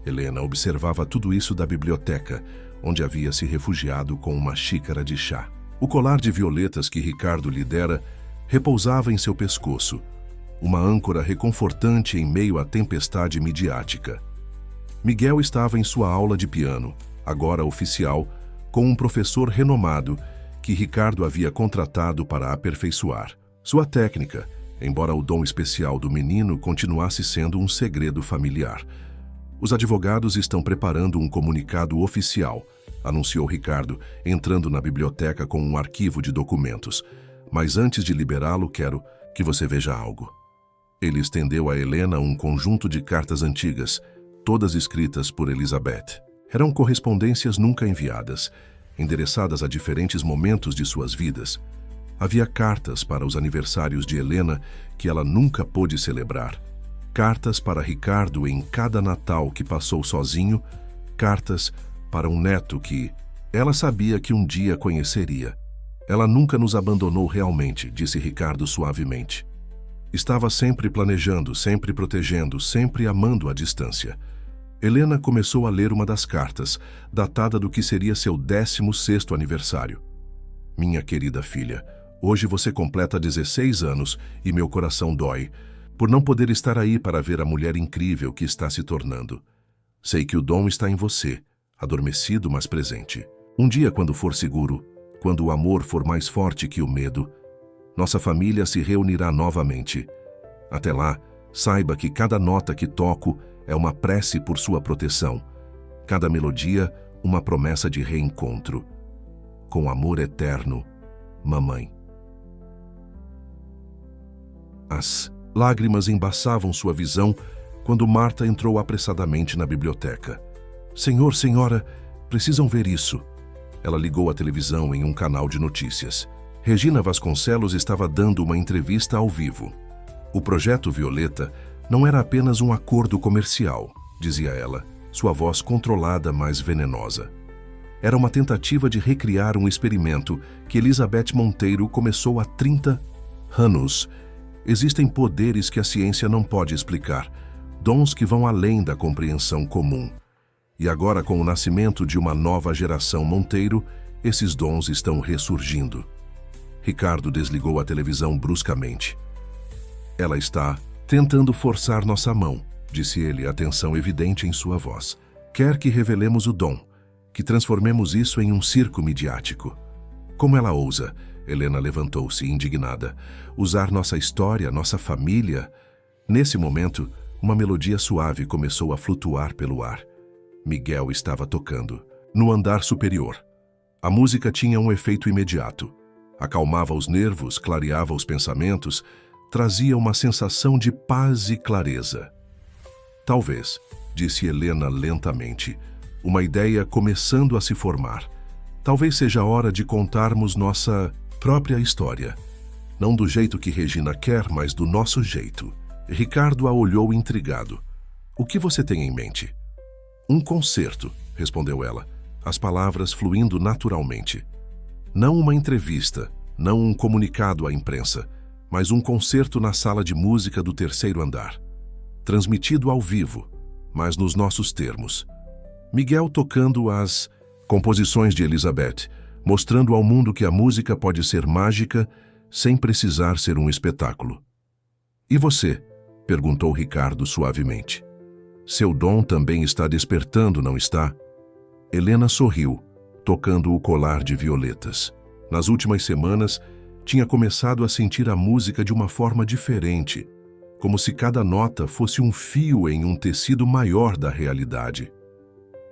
Helena observava tudo isso da biblioteca, onde havia se refugiado com uma xícara de chá. O colar de violetas que Ricardo lhe dera repousava em seu pescoço, uma âncora reconfortante em meio à tempestade midiática. Miguel estava em sua aula de piano, agora oficial, com um professor renomado que Ricardo havia contratado para aperfeiçoar sua técnica, embora o dom especial do menino continuasse sendo um segredo familiar. Os advogados estão preparando um comunicado oficial, anunciou Ricardo, entrando na biblioteca com um arquivo de documentos. Mas antes de liberá-lo, quero que você veja algo. Ele estendeu a Helena um conjunto de cartas antigas, todas escritas por Elizabeth. Eram correspondências nunca enviadas, endereçadas a diferentes momentos de suas vidas. Havia cartas para os aniversários de Helena que ela nunca pôde celebrar. Cartas para Ricardo em cada Natal que passou sozinho, cartas para um neto que ela sabia que um dia conheceria. Ela nunca nos abandonou realmente, disse Ricardo suavemente. Estava sempre planejando, sempre protegendo, sempre amando à distância. Helena começou a ler uma das cartas, datada do que seria seu 16º aniversário. Minha querida filha, hoje você completa 16 anos e meu coração dói, por não poder estar aí para ver a mulher incrível que está se tornando. Sei que o dom está em você, adormecido mas presente. Um dia, quando for seguro, quando o amor for mais forte que o medo, nossa família se reunirá novamente. Até lá, saiba que cada nota que toco é uma prece por sua proteção. Cada melodia, uma promessa de reencontro. Com amor eterno, mamãe. As lágrimas embaçavam sua visão quando Marta entrou apressadamente na biblioteca. Senhor, senhora, precisam ver isso. Ela ligou a televisão em um canal de notícias. Regina Vasconcelos estava dando uma entrevista ao vivo. O Projeto Violeta não era apenas um acordo comercial, dizia ela, sua voz controlada, mas venenosa. Era uma tentativa de recriar um experimento que Elizabeth Monteiro começou há 30 anos. Existem poderes que a ciência não pode explicar, dons que vão além da compreensão comum. E agora, com o nascimento de uma nova geração Monteiro, esses dons estão ressurgindo. Ricardo desligou a televisão bruscamente. Ela está tentando forçar nossa mão, disse ele, a tensão evidente em sua voz. Quer que revelemos o dom, que transformemos isso em um circo midiático. Como ela ousa, Helena levantou-se indignada, usar nossa história, nossa família. Nesse momento, uma melodia suave começou a flutuar pelo ar. Miguel estava tocando, no andar superior. A música tinha um efeito imediato. Acalmava os nervos, clareava os pensamentos, trazia uma sensação de paz e clareza. Talvez, disse Helena lentamente, uma ideia começando a se formar. Talvez seja a hora de contarmos nossa própria história. Não do jeito que Regina quer, mas do nosso jeito. Ricardo a olhou intrigado. O que você tem em mente? Um concerto, respondeu ela, as palavras fluindo naturalmente. Não uma entrevista, não um comunicado à imprensa, mas um concerto na sala de música do 3º andar. Transmitido ao vivo, mas nos nossos termos. Miguel tocando as composições de Elizabeth, mostrando ao mundo que a música pode ser mágica sem precisar ser um espetáculo. E você? Perguntou Ricardo suavemente. Seu dom também está despertando, não está? Helena sorriu, tocando o colar de violetas. Nas últimas semanas, Tinha começado a sentir a música de uma forma diferente, como se cada nota fosse um fio em um tecido maior da realidade.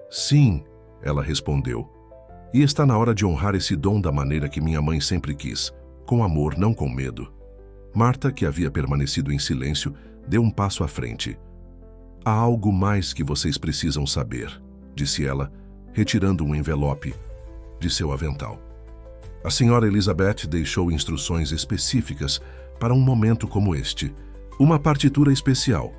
Sim, ela respondeu. E está na hora de honrar esse dom da maneira que minha mãe sempre quis, com amor, não com medo. Marta, que havia permanecido em silêncio, deu um passo à frente. Há algo mais que vocês precisam saber, disse ela, retirando um envelope de seu avental. A senhora Elizabeth deixou instruções específicas para um momento como este. Uma partitura especial,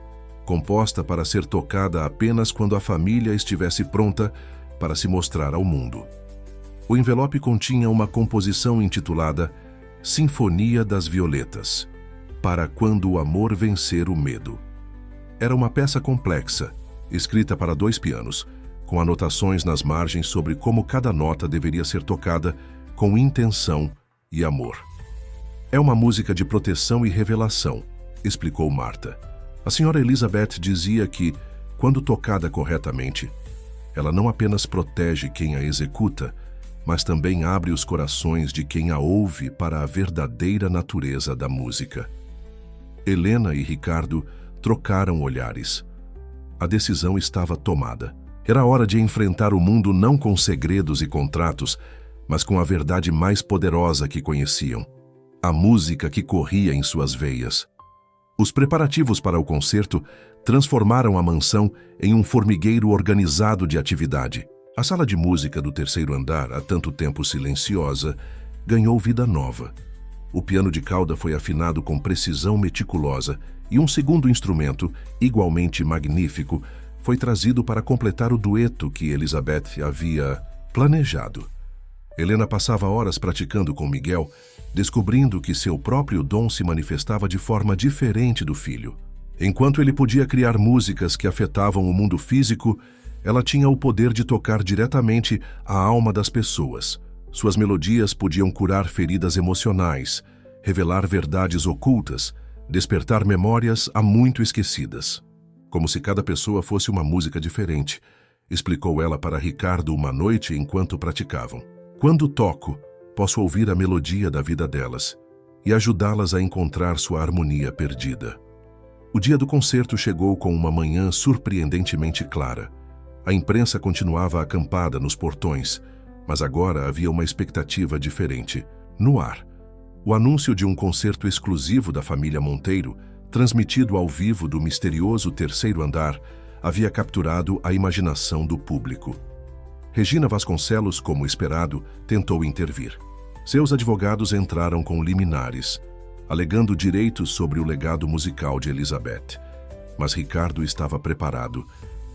composta para ser tocada apenas quando a família estivesse pronta para se mostrar ao mundo. O envelope continha uma composição intitulada Sinfonia das Violetas, para quando o amor vencer o medo. Era uma peça complexa, escrita para 2 pianos, com anotações nas margens sobre como cada nota deveria ser tocada com intenção e amor. É uma música de proteção e revelação, explicou Marta. A senhora Elizabeth dizia que, quando tocada corretamente, ela não apenas protege quem a executa, mas também abre os corações de quem a ouve para a verdadeira natureza da música. Helena e Ricardo trocaram olhares. A decisão estava tomada. Era hora de enfrentar o mundo não com segredos e contratos, mas com a verdade mais poderosa que conheciam, a música que corria em suas veias. Os preparativos para o concerto transformaram a mansão em um formigueiro organizado de atividade. A sala de música do 3º andar, há tanto tempo silenciosa, ganhou vida nova. O piano de cauda foi afinado com precisão meticulosa e um segundo instrumento, igualmente magnífico, foi trazido para completar o dueto que Elizabeth havia planejado. Helena passava horas praticando com Miguel, descobrindo que seu próprio dom se manifestava de forma diferente do filho. Enquanto ele podia criar músicas que afetavam o mundo físico, ela tinha o poder de tocar diretamente a alma das pessoas. Suas melodias podiam curar feridas emocionais, revelar verdades ocultas, despertar memórias há muito esquecidas. Como se cada pessoa fosse uma música diferente, explicou ela para Ricardo uma noite enquanto praticavam. Quando toco, posso ouvir a melodia da vida delas e ajudá-las a encontrar sua harmonia perdida. O dia do concerto chegou com uma manhã surpreendentemente clara. A imprensa continuava acampada nos portões, mas agora havia uma expectativa diferente. No ar, o anúncio de um concerto exclusivo da família Monteiro, transmitido ao vivo do misterioso 3º andar, havia capturado a imaginação do público. Regina Vasconcelos, como esperado, tentou intervir. Seus advogados entraram com liminares, alegando direitos sobre o legado musical de Elizabeth. Mas Ricardo estava preparado.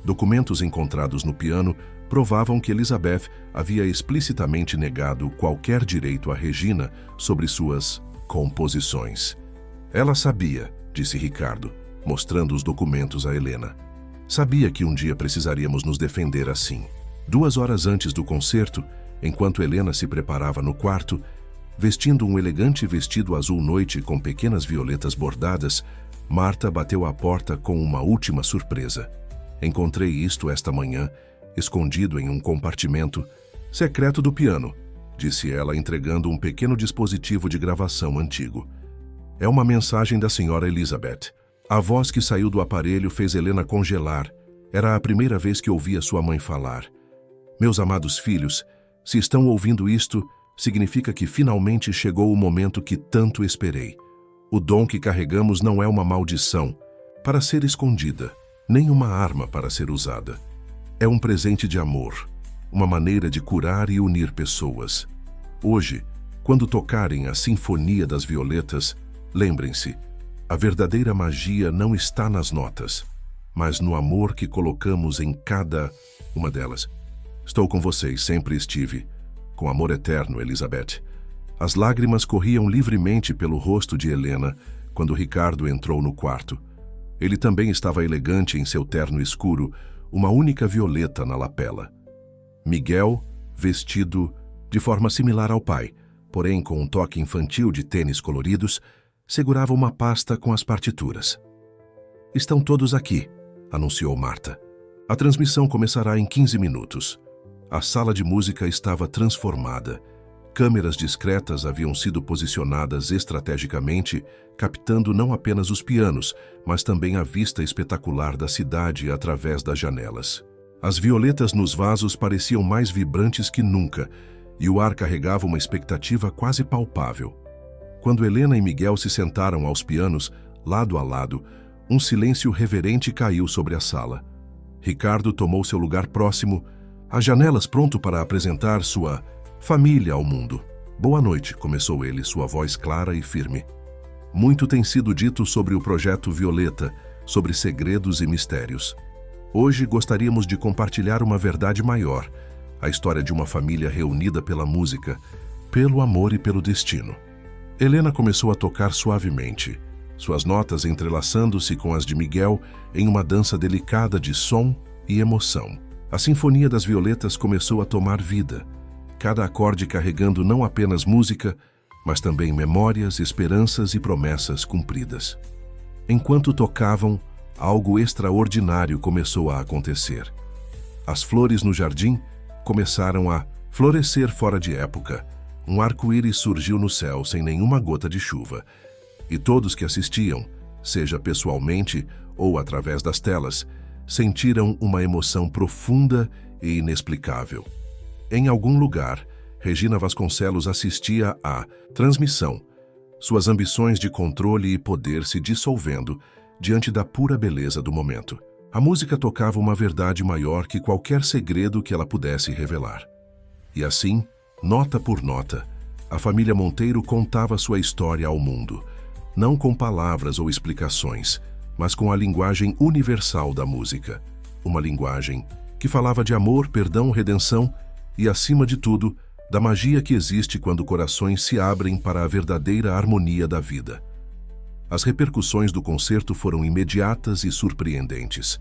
Documentos encontrados no piano provavam que Elizabeth havia explicitamente negado qualquer direito a Regina sobre suas composições. Ela sabia, disse Ricardo, mostrando os documentos a Helena. Sabia que um dia precisaríamos nos defender assim. 2 horas antes do concerto, enquanto Helena se preparava no quarto, vestindo um elegante vestido azul noite com pequenas violetas bordadas, Marta bateu à porta com uma última surpresa. Encontrei isto esta manhã, escondido em um compartimento secreto do piano, disse ela, entregando um pequeno dispositivo de gravação antigo. É uma mensagem da senhora Elizabeth. A voz que saiu do aparelho fez Helena congelar. Era a primeira vez que ouvia sua mãe falar. Meus amados filhos, se estão ouvindo isto, significa que finalmente chegou o momento que tanto esperei. O dom que carregamos não é uma maldição para ser escondida, nem uma arma para ser usada. É um presente de amor, uma maneira de curar e unir pessoas. Hoje, quando tocarem a Sinfonia das Violetas, lembrem-se, a verdadeira magia não está nas notas, mas no amor que colocamos em cada uma delas. Estou com vocês, sempre estive. Com amor eterno, Elizabeth. As lágrimas corriam livremente pelo rosto de Helena quando Ricardo entrou no quarto. Ele também estava elegante em seu terno escuro, uma única violeta na lapela. Miguel, vestido de forma similar ao pai, porém com um toque infantil de tênis coloridos, segurava uma pasta com as partituras. Estão todos aqui, anunciou Marta. A transmissão começará em 15 minutos. A sala de música estava transformada. Câmeras discretas haviam sido posicionadas estrategicamente, captando não apenas os pianos, mas também a vista espetacular da cidade através das janelas. As violetas nos vasos pareciam mais vibrantes que nunca, e o ar carregava uma expectativa quase palpável. Quando Helena e Miguel se sentaram aos pianos, lado a lado, um silêncio reverente caiu sobre a sala. Ricardo tomou seu lugar próximo, às janelas, pronto para apresentar sua família ao mundo. Boa noite, começou ele, sua voz clara e firme. Muito tem sido dito sobre o projeto Violeta, sobre segredos e mistérios. Hoje gostaríamos de compartilhar uma verdade maior, a história de uma família reunida pela música, pelo amor e pelo destino. Helena começou a tocar suavemente, suas notas entrelaçando-se com as de Miguel em uma dança delicada de som e emoção. A Sinfonia das Violetas começou a tomar vida, cada acorde carregando não apenas música, mas também memórias, esperanças e promessas cumpridas. Enquanto tocavam, algo extraordinário começou a acontecer. As flores no jardim começaram a florescer fora de época. Um arco-íris surgiu no céu sem nenhuma gota de chuva. E todos que assistiam, seja pessoalmente ou através das telas, sentiram uma emoção profunda e inexplicável. Em algum lugar, Regina Vasconcelos assistia à transmissão, suas ambições de controle e poder se dissolvendo diante da pura beleza do momento. A música tocava uma verdade maior que qualquer segredo que ela pudesse revelar. E assim, nota por nota, a família Monteiro contava sua história ao mundo, não com palavras ou explicações, mas com a linguagem universal da música. Uma linguagem que falava de amor, perdão, redenção e, acima de tudo, da magia que existe quando corações se abrem para a verdadeira harmonia da vida. As repercussões do concerto foram imediatas e surpreendentes.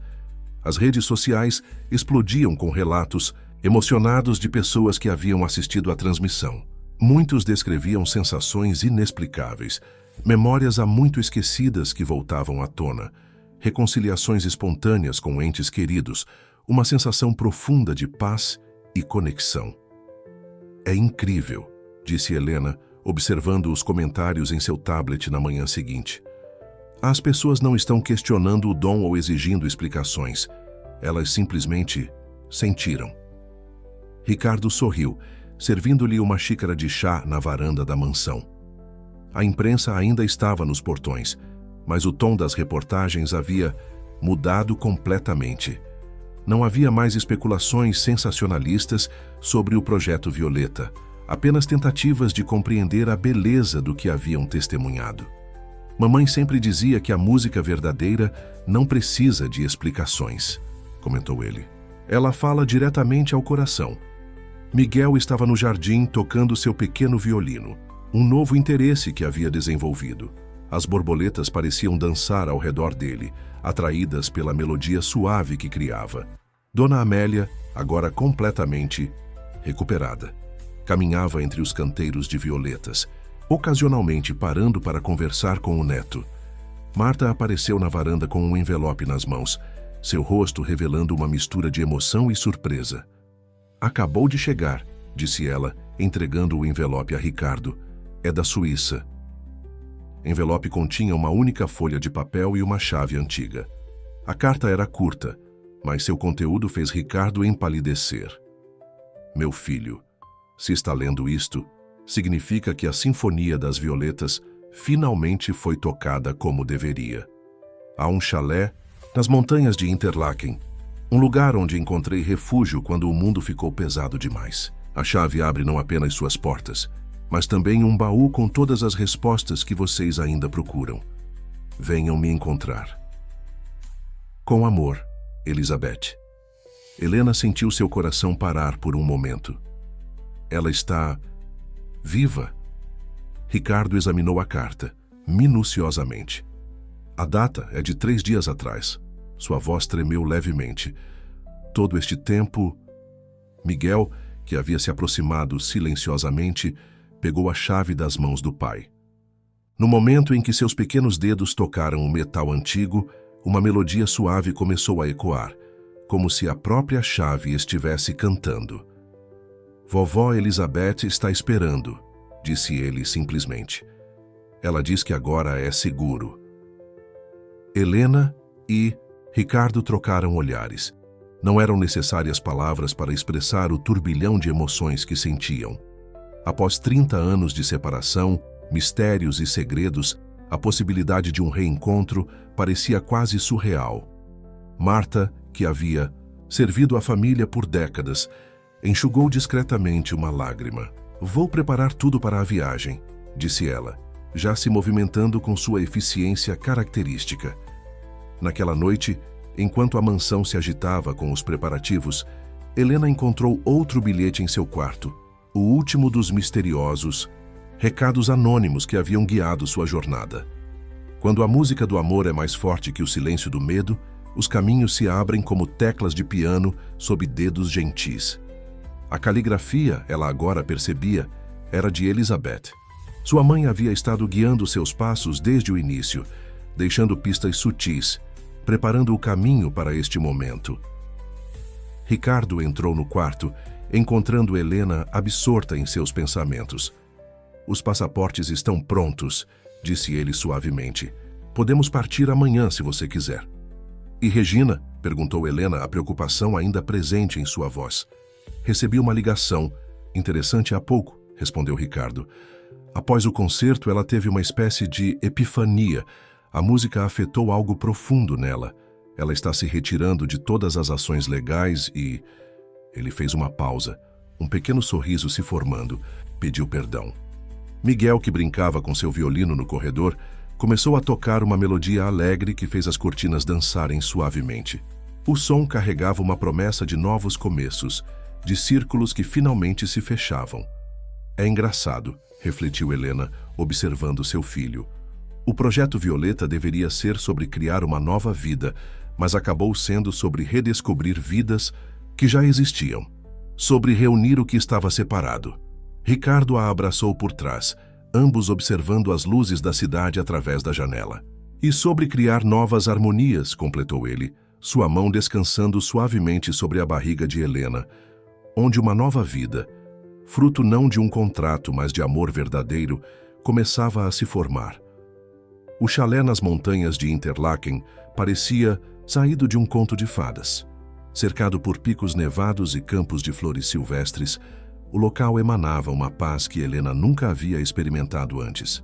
As redes sociais explodiam com relatos emocionados de pessoas que haviam assistido à transmissão. Muitos descreviam sensações inexplicáveis, memórias há muito esquecidas que voltavam à tona, reconciliações espontâneas com entes queridos, uma sensação profunda de paz e conexão. É incrível, disse Helena, observando os comentários em seu tablet na manhã seguinte. As pessoas não estão questionando o dom ou exigindo explicações. Elas simplesmente sentiram. Ricardo sorriu, servindo-lhe uma xícara de chá na varanda da mansão. A imprensa ainda estava nos portões, mas o tom das reportagens havia mudado completamente. Não havia mais especulações sensacionalistas sobre o projeto Violeta, apenas tentativas de compreender a beleza do que haviam testemunhado. Mamãe sempre dizia que a música verdadeira não precisa de explicações, comentou ele. Ela fala diretamente ao coração. Miguel estava no jardim tocando seu pequeno violino, um novo interesse que havia desenvolvido. As borboletas pareciam dançar ao redor dele, atraídas pela melodia suave que criava. Dona Amélia, agora completamente recuperada, caminhava entre os canteiros de violetas, ocasionalmente parando para conversar com o neto. Marta apareceu na varanda com um envelope nas mãos, seu rosto revelando uma mistura de emoção e surpresa. Acabou de chegar, disse ela, entregando o envelope a Ricardo. É da Suíça. Envelope continha uma única folha de papel e uma chave antiga. A carta era curta, mas seu conteúdo fez Ricardo empalidecer. Meu filho, se está lendo isto, significa que a Sinfonia das Violetas finalmente foi tocada como deveria. Há um chalé nas montanhas de Interlaken, um lugar onde encontrei refúgio quando o mundo ficou pesado demais. A chave abre não apenas suas portas, mas também um baú com todas as respostas que vocês ainda procuram. Venham me encontrar. Com amor, Elizabeth. Helena sentiu seu coração parar por um momento. Ela está viva. Ricardo examinou a carta, minuciosamente. A data é de 3 dias atrás. Sua voz tremeu levemente. Todo este tempo, Miguel, que havia se aproximado silenciosamente, pegou a chave das mãos do pai. No momento em que seus pequenos dedos tocaram o metal antigo, uma melodia suave começou a ecoar, como se a própria chave estivesse cantando. Vovó Elizabeth está esperando, disse ele simplesmente. Ela diz que agora é seguro. Helena e Ricardo trocaram olhares. Não eram necessárias palavras para expressar o turbilhão de emoções que sentiam. Após 30 anos de separação, mistérios e segredos, a possibilidade de um reencontro parecia quase surreal. Marta, que havia servido a família por décadas, enxugou discretamente uma lágrima. Vou preparar tudo para a viagem, disse ela, já se movimentando com sua eficiência característica. Naquela noite, enquanto a mansão se agitava com os preparativos, Helena encontrou outro bilhete em seu quarto, o último dos misteriosos recados anônimos que haviam guiado sua jornada. Quando a música do amor é mais forte que o silêncio do medo, os caminhos se abrem como teclas de piano sob dedos gentis. A caligrafia, ela agora percebia, era de Elizabeth. Sua mãe havia estado guiando seus passos desde o início, deixando pistas sutis, preparando o caminho para este momento. Ricardo entrou no quarto, encontrando Helena absorta em seus pensamentos. Os passaportes estão prontos, disse ele suavemente. Podemos partir amanhã se você quiser. E Regina? Perguntou Helena, a preocupação ainda presente em sua voz. Recebi uma ligação. Interessante há pouco, respondeu Ricardo. Após o concerto, ela teve uma espécie de epifania. A música afetou algo profundo nela. Ela está se retirando de todas as ações legais e... Ele fez uma pausa, um pequeno sorriso se formando. Pediu perdão. Miguel, que brincava com seu violino no corredor, começou a tocar uma melodia alegre que fez as cortinas dançarem suavemente. O som carregava uma promessa de novos começos, de círculos que finalmente se fechavam. É engraçado, refletiu Helena, observando seu filho. O projeto Violeta deveria ser sobre criar uma nova vida, mas acabou sendo sobre redescobrir vidas que já existiam, sobre reunir o que estava separado. Ricardo a abraçou por trás, ambos observando as luzes da cidade através da janela. E sobre criar novas harmonias, completou ele, sua mão descansando suavemente sobre a barriga de Helena, onde uma nova vida, fruto não de um contrato, mas de amor verdadeiro, começava a se formar. O chalé nas montanhas de Interlaken parecia saído de um conto de fadas. Cercado por picos nevados e campos de flores silvestres, o local emanava uma paz que Helena nunca havia experimentado antes.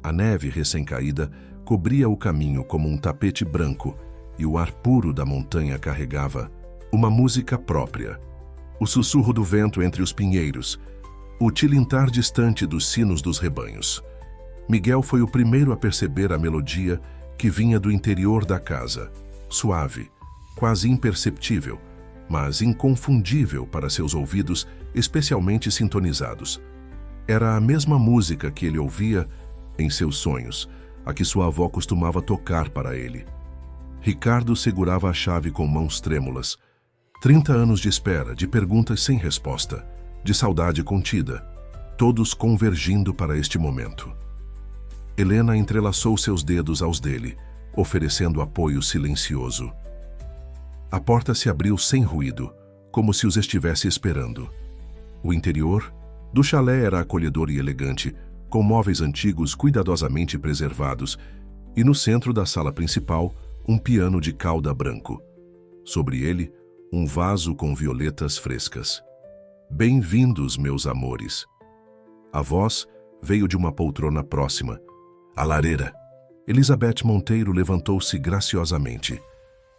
A neve recém-caída cobria o caminho como um tapete branco e o ar puro da montanha carregava uma música própria. O sussurro do vento entre os pinheiros, o tilintar distante dos sinos dos rebanhos. Miguel foi o primeiro a perceber a melodia que vinha do interior da casa, suave, quase imperceptível, mas inconfundível para seus ouvidos especialmente sintonizados. Era a mesma música que ele ouvia em seus sonhos, a que sua avó costumava tocar para ele. Ricardo segurava a chave com mãos trêmulas. 30 anos de espera, de perguntas sem resposta, de saudade contida, todos convergindo para este momento. Helena entrelaçou seus dedos aos dele, oferecendo apoio silencioso. A porta se abriu sem ruído, como se os estivesse esperando. O interior do chalé era acolhedor e elegante, com móveis antigos cuidadosamente preservados, e no centro da sala principal, um piano de cauda branco. Sobre ele, um vaso com violetas frescas. Bem-vindos, meus amores. A voz veio de uma poltrona próxima. A lareira. Elizabeth Monteiro levantou-se graciosamente.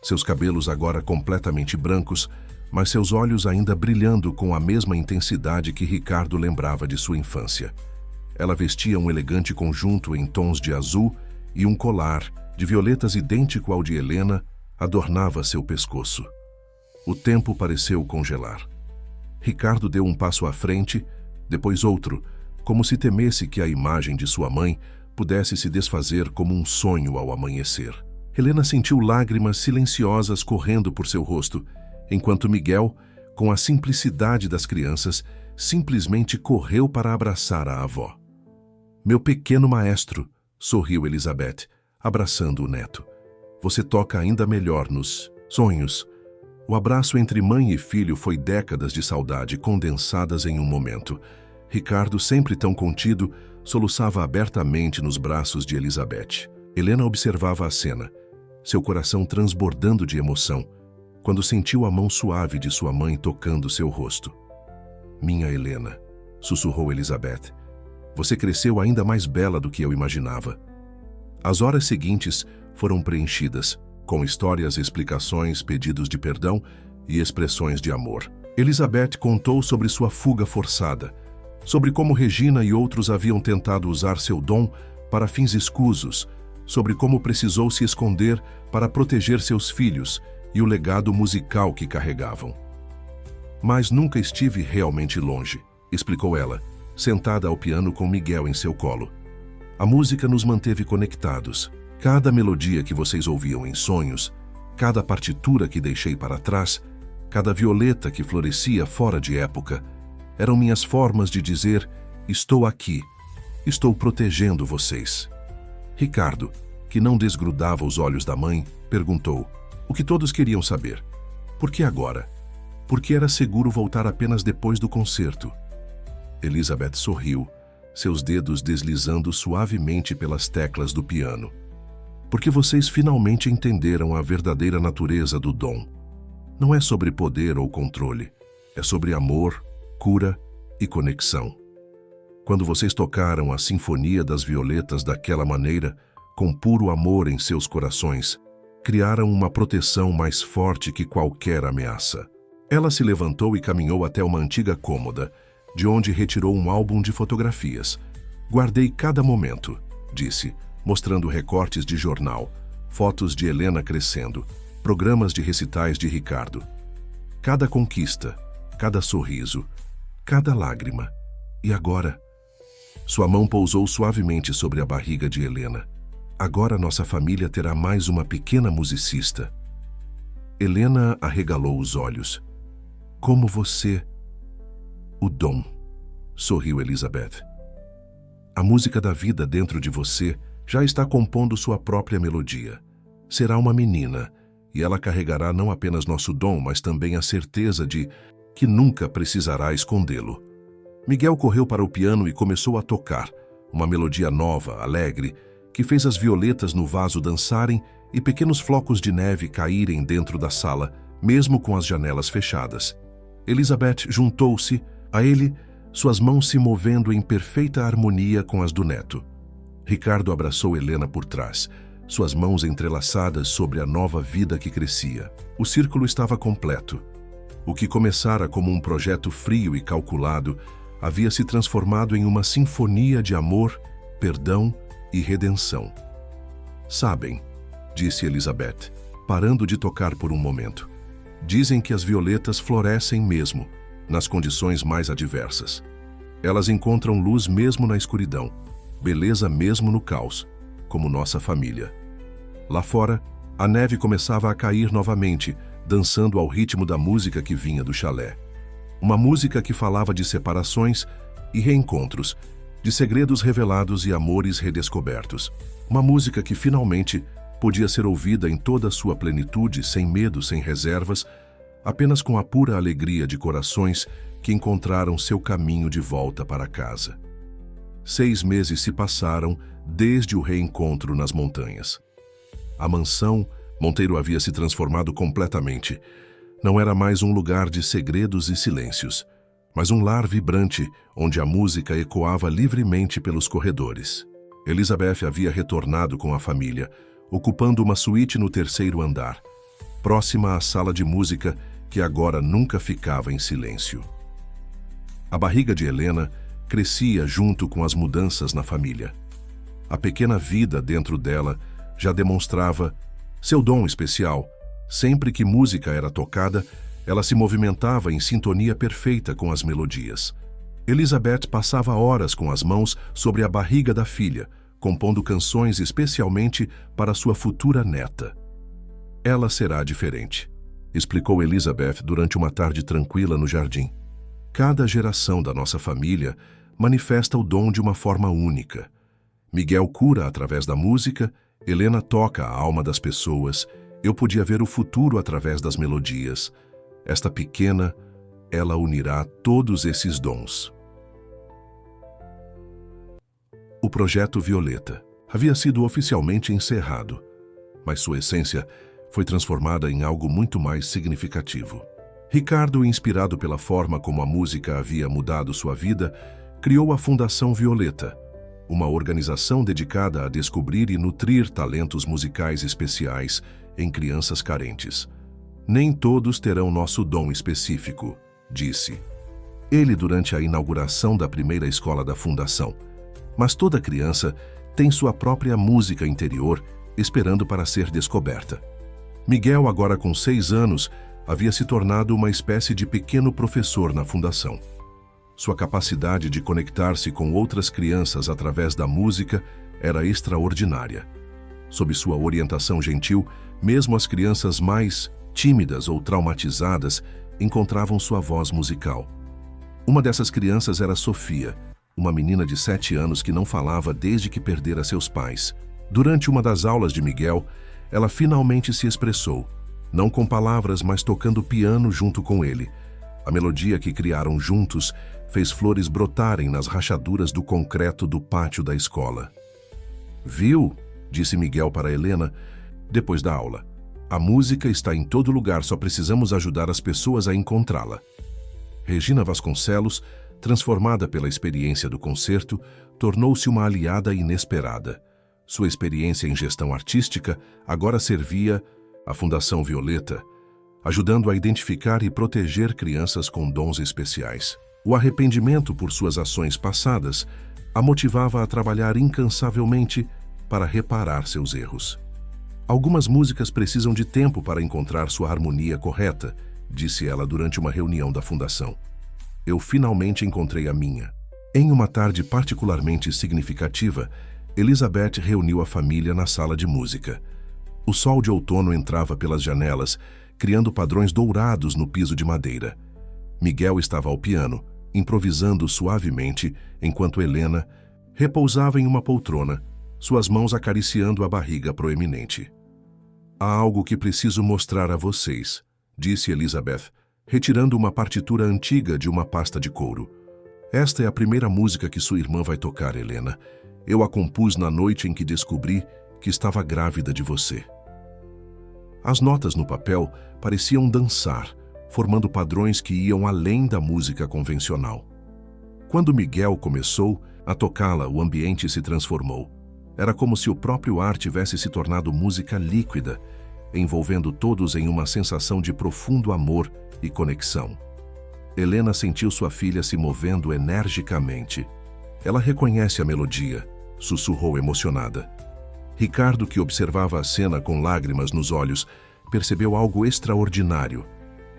Seus cabelos agora completamente brancos, mas seus olhos ainda brilhando com a mesma intensidade que Ricardo lembrava de sua infância. Ela vestia um elegante conjunto em tons de azul e um colar de violetas idêntico ao de Helena adornava seu pescoço. O tempo pareceu congelar. Ricardo deu um passo à frente, depois outro, como se temesse que a imagem de sua mãe pudesse se desfazer como um sonho ao amanhecer. Helena sentiu lágrimas silenciosas correndo por seu rosto, enquanto Miguel, com a simplicidade das crianças, simplesmente correu para abraçar a avó. Meu pequeno maestro, sorriu Elizabeth, abraçando o neto. Você toca ainda melhor nos sonhos. O abraço entre mãe e filho foi décadas de saudade condensadas em um momento. Ricardo, sempre tão contido, soluçava abertamente nos braços de Elizabeth. Helena observava a cena, seu coração transbordando de emoção, quando sentiu a mão suave de sua mãe tocando seu rosto. "Minha Helena", sussurrou Elizabeth, "você cresceu ainda mais bela do que eu imaginava." As horas seguintes foram preenchidas, com histórias, explicações, pedidos de perdão e expressões de amor. Elizabeth contou sobre sua fuga forçada, sobre como Regina e outros haviam tentado usar seu dom para fins escusos, sobre como precisou se esconder para proteger seus filhos e o legado musical que carregavam. "Mas nunca estive realmente longe", explicou ela, sentada ao piano com Miguel em seu colo. "A música nos manteve conectados. Cada melodia que vocês ouviam em sonhos, cada partitura que deixei para trás, cada violeta que florescia fora de época, eram minhas formas de dizer: estou aqui, estou protegendo vocês." Ricardo, que não desgrudava os olhos da mãe, perguntou o que todos queriam saber: por que agora? Por que era seguro voltar apenas depois do concerto? Elizabeth sorriu, seus dedos deslizando suavemente pelas teclas do piano. "Porque vocês finalmente entenderam a verdadeira natureza do dom. Não é sobre poder ou controle, é sobre amor, cura e conexão. Quando vocês tocaram a Sinfonia das Violetas daquela maneira, com puro amor em seus corações, criaram uma proteção mais forte que qualquer ameaça." Ela se levantou e caminhou até uma antiga cômoda, de onde retirou um álbum de fotografias. "Guardei cada momento", disse, mostrando recortes de jornal, fotos de Helena crescendo, programas de recitais de Ricardo. Cada conquista, cada sorriso, cada lágrima. E agora? Sua mão pousou suavemente sobre a barriga de Helena. "Agora nossa família terá mais uma pequena musicista." Helena arregalou os olhos. "Como você..." "O dom", sorriu Elizabeth. "A música da vida dentro de você já está compondo sua própria melodia. Será uma menina, e ela carregará não apenas nosso dom, mas também a certeza de que nunca precisará escondê-lo." Miguel correu para o piano e começou a tocar, uma melodia nova, alegre, que fez as violetas no vaso dançarem e pequenos flocos de neve caírem dentro da sala, mesmo com as janelas fechadas. Elizabeth juntou-se a ele, suas mãos se movendo em perfeita harmonia com as do neto. Ricardo abraçou Helena por trás, suas mãos entrelaçadas sobre a nova vida que crescia. O círculo estava completo. O que começara como um projeto frio e calculado havia se transformado em uma sinfonia de amor, perdão e redenção. "Sabem", disse Elizabeth, parando de tocar por um momento, "dizem que as violetas florescem mesmo, nas condições mais adversas. Elas encontram luz mesmo na escuridão, beleza mesmo no caos, como nossa família." Lá fora, a neve começava a cair novamente, dançando ao ritmo da música que vinha do chalé. Uma música que falava de separações e reencontros, de segredos revelados e amores redescobertos. Uma música que finalmente podia ser ouvida em toda a sua plenitude, sem medo, sem reservas, apenas com a pura alegria de corações que encontraram seu caminho de volta para casa. 6 meses se passaram desde o reencontro nas montanhas. A mansão Monteiro havia se transformado completamente. Não era mais um lugar de segredos e silêncios, mas um lar vibrante onde a música ecoava livremente pelos corredores. Elizabeth havia retornado com a família, ocupando uma suíte no 3º andar, próxima à sala de música que agora nunca ficava em silêncio. A barriga de Helena crescia junto com as mudanças na família. A pequena vida dentro dela já demonstrava seu dom especial. Sempre que música era tocada, ela se movimentava em sintonia perfeita com as melodias. Elizabeth passava horas com as mãos sobre a barriga da filha, compondo canções especialmente para sua futura neta. "Ela será diferente", explicou Elizabeth durante uma tarde tranquila no jardim. "Cada geração da nossa família manifesta o dom de uma forma única. Miguel cura através da música, Helena toca a alma das pessoas Eu podia ver o futuro através das melodias. Esta pequena, ela unirá todos esses dons. O projeto Violeta havia sido oficialmente encerrado, mas sua essência foi transformada em algo muito mais significativo. Ricardo, inspirado pela forma como a música havia mudado sua vida, criou a Fundação Violeta, uma organização dedicada a descobrir e nutrir talentos musicais especiais em crianças carentes. Nem todos terão nosso dom específico, disse ele durante a inauguração da primeira escola da Fundação. Mas toda criança tem sua própria música interior esperando para ser descoberta. Miguel, agora com 6 anos, havia se tornado uma espécie de pequeno professor na Fundação. Sua capacidade de conectar-se com outras crianças através da música era extraordinária. Sob sua orientação gentil, mesmo as crianças mais tímidas ou traumatizadas encontravam sua voz musical. Uma dessas crianças era Sofia, uma menina de 7 anos que não falava desde que perdera seus pais. Durante uma das aulas de Miguel, ela finalmente se expressou, não com palavras, mas tocando piano junto com ele. A melodia que criaram juntos fez flores brotarem nas rachaduras do concreto do pátio da escola. Viu? Disse Miguel para Helena, depois da aula. A música está em todo lugar, só precisamos ajudar as pessoas a encontrá-la. Regina Vasconcelos, transformada pela experiência do concerto, tornou-se uma aliada inesperada. Sua experiência em gestão artística agora servia à Fundação Violeta, ajudando a identificar e proteger crianças com dons especiais. O arrependimento por suas ações passadas a motivava a trabalhar incansavelmente para reparar seus erros. Algumas músicas precisam de tempo para encontrar sua harmonia correta, disse ela durante uma reunião da Fundação. Eu finalmente encontrei a minha. Em uma tarde particularmente significativa, Elizabeth reuniu a família na sala de música. O sol de outono entrava pelas janelas, criando padrões dourados no piso de madeira. Miguel estava ao piano, improvisando suavemente, enquanto Helena repousava em uma poltrona, suas mãos acariciando a barriga proeminente. Há algo que preciso mostrar a vocês, disse Elizabeth, retirando uma partitura antiga de uma pasta de couro. Esta é a primeira música que sua irmã vai tocar, Helena. Eu a compus na noite em que descobri que estava grávida de você. As notas no papel pareciam dançar, formando padrões que iam além da música convencional. Quando Miguel começou a tocá-la, o ambiente se transformou. Era como se o próprio ar tivesse se tornado música líquida, envolvendo todos em uma sensação de profundo amor e conexão. Helena sentiu sua filha se movendo energicamente. Ela reconhece a melodia, sussurrou emocionada. Ricardo, que observava a cena com lágrimas nos olhos, percebeu algo extraordinário.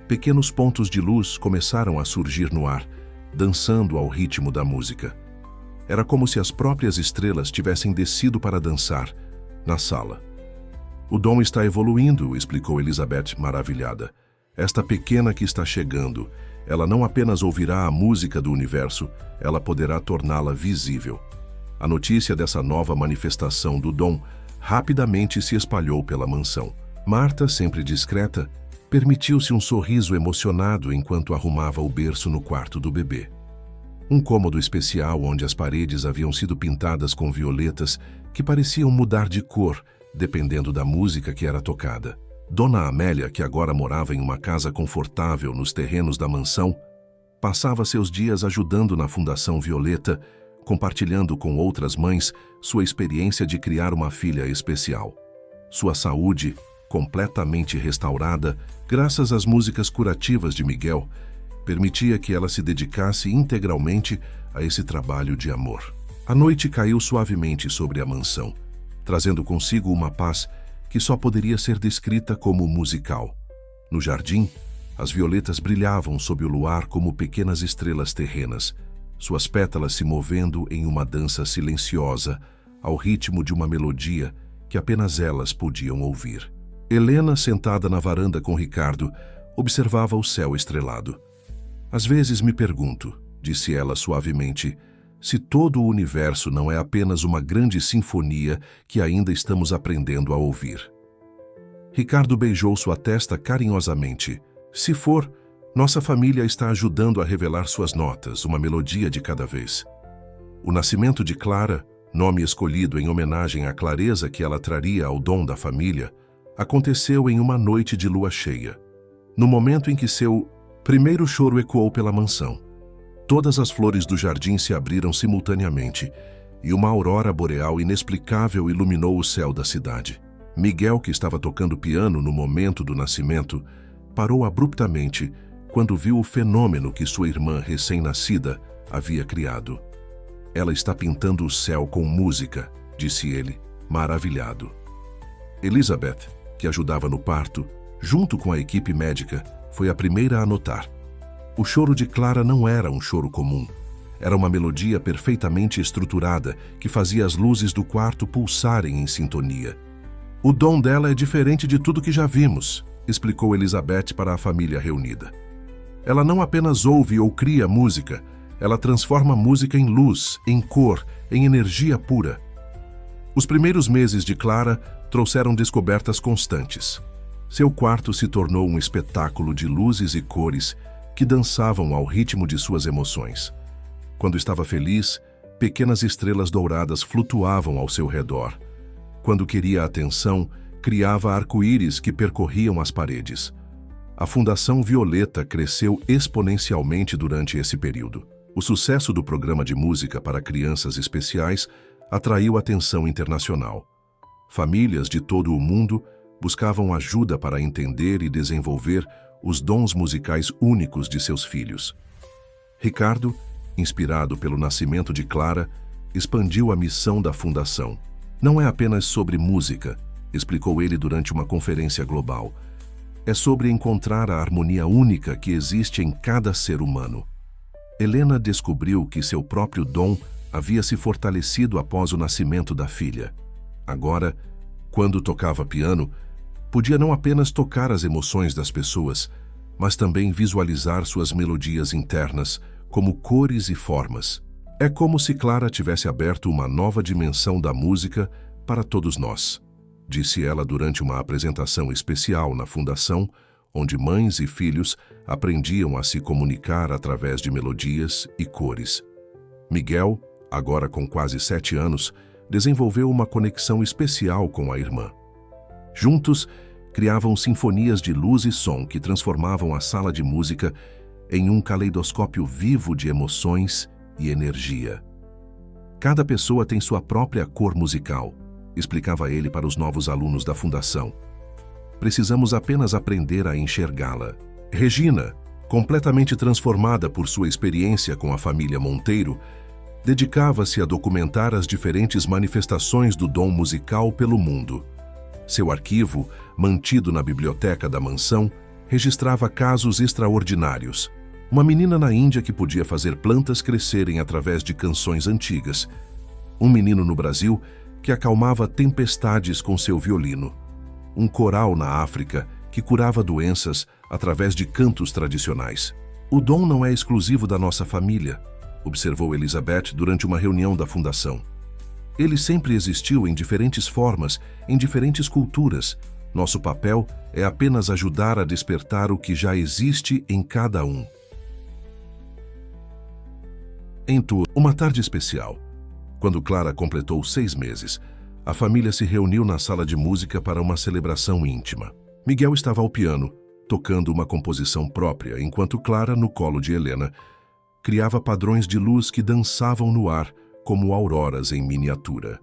Pequenos pontos de luz começaram a surgir no ar, dançando ao ritmo da música. Era como se as próprias estrelas tivessem descido para dançar na sala. O dom está evoluindo, explicou Elizabeth maravilhada. Esta pequena que está chegando, ela não apenas ouvirá a música do universo, ela poderá torná-la visível. A notícia dessa nova manifestação do dom rapidamente se espalhou pela mansão. Marta, sempre discreta, permitiu-se um sorriso emocionado enquanto arrumava o berço no quarto do bebê. Um cômodo especial onde as paredes haviam sido pintadas com violetas que pareciam mudar de cor, dependendo da música que era tocada. Dona Amélia, que agora morava em uma casa confortável nos terrenos da mansão, passava seus dias ajudando na Fundação Violeta, compartilhando com outras mães sua experiência de criar uma filha especial. Sua saúde, completamente restaurada, graças às músicas curativas de Miguel, permitia que ela se dedicasse integralmente a esse trabalho de amor. A noite caiu suavemente sobre a mansão, trazendo consigo uma paz que só poderia ser descrita como musical. No jardim, as violetas brilhavam sob o luar como pequenas estrelas terrenas, suas pétalas se movendo em uma dança silenciosa, ao ritmo de uma melodia que apenas elas podiam ouvir. Helena, sentada na varanda com Ricardo, observava o céu estrelado. Às vezes me pergunto, disse ela suavemente, se todo o universo não é apenas uma grande sinfonia que ainda estamos aprendendo a ouvir. Ricardo beijou sua testa carinhosamente. Se for, nossa família está ajudando a revelar suas notas, uma melodia de cada vez. O nascimento de Clara, nome escolhido em homenagem à clareza que ela traria ao dom da família, aconteceu em uma noite de lua cheia, no momento em que seu primeiro choro ecoou pela mansão. Todas as flores do jardim se abriram simultaneamente e uma aurora boreal inexplicável iluminou o céu da cidade. Miguel, que estava tocando piano no momento do nascimento, parou abruptamente quando viu o fenômeno que sua irmã recém-nascida havia criado. Ela está pintando o céu com música, disse ele, maravilhado. Elizabeth, que ajudava no parto, junto com a equipe médica, foi a primeira a notar. O choro de Clara não era um choro comum. Era uma melodia perfeitamente estruturada que fazia as luzes do quarto pulsarem em sintonia. O dom dela é diferente de tudo que já vimos, explicou Elizabeth para a família reunida. Ela não apenas ouve ou cria música, ela transforma a música em luz, em cor, em energia pura. Os primeiros meses de Clara trouxeram descobertas constantes. Seu quarto se tornou um espetáculo de luzes e cores que dançavam ao ritmo de suas emoções. Quando estava feliz, pequenas estrelas douradas flutuavam ao seu redor. Quando queria atenção, criava arco-íris que percorriam as paredes. A Fundação Violeta cresceu exponencialmente durante esse período. O sucesso do programa de música para crianças especiais atraiu atenção internacional. Famílias de todo o mundo buscavam ajuda para entender e desenvolver os dons musicais únicos de seus filhos. Ricardo, inspirado pelo nascimento de Clara, expandiu a missão da Fundação. Não é apenas sobre música, explicou ele durante uma conferência global. É sobre encontrar a harmonia única que existe em cada ser humano. Helena descobriu que seu próprio dom havia se fortalecido após o nascimento da filha. Agora, quando tocava piano, podia não apenas tocar as emoções das pessoas, mas também visualizar suas melodias internas como cores e formas. É como se Clara tivesse aberto uma nova dimensão da música para todos nós, disse ela durante uma apresentação especial na Fundação, onde mães e filhos aprendiam a se comunicar através de melodias e cores. Miguel, agora com quase 7 anos, desenvolveu uma conexão especial com a irmã. Juntos, criavam sinfonias de luz e som que transformavam a sala de música em um caleidoscópio vivo de emoções e energia. Cada pessoa tem sua própria cor musical, explicava ele para os novos alunos da Fundação. Precisamos apenas aprender a enxergá-la. Regina, completamente transformada por sua experiência com a família Monteiro, dedicava-se a documentar as diferentes manifestações do dom musical pelo mundo. Seu arquivo, mantido na biblioteca da mansão, registrava casos extraordinários. Uma menina na Índia que podia fazer plantas crescerem através de canções antigas. Um menino no Brasil que acalmava tempestades com seu violino. Um coral na África que curava doenças através de cantos tradicionais. O dom não é exclusivo da nossa família, observou Elizabeth durante uma reunião da Fundação. Ele sempre existiu em diferentes formas, em diferentes culturas. Nosso papel é apenas ajudar a despertar o que já existe em cada um. Em tudo, uma tarde especial, quando Clara completou 6 meses, a família se reuniu na sala de música para uma celebração íntima. Miguel estava ao piano, tocando uma composição própria, enquanto Clara, no colo de Helena, criava padrões de luz que dançavam no ar como auroras em miniatura.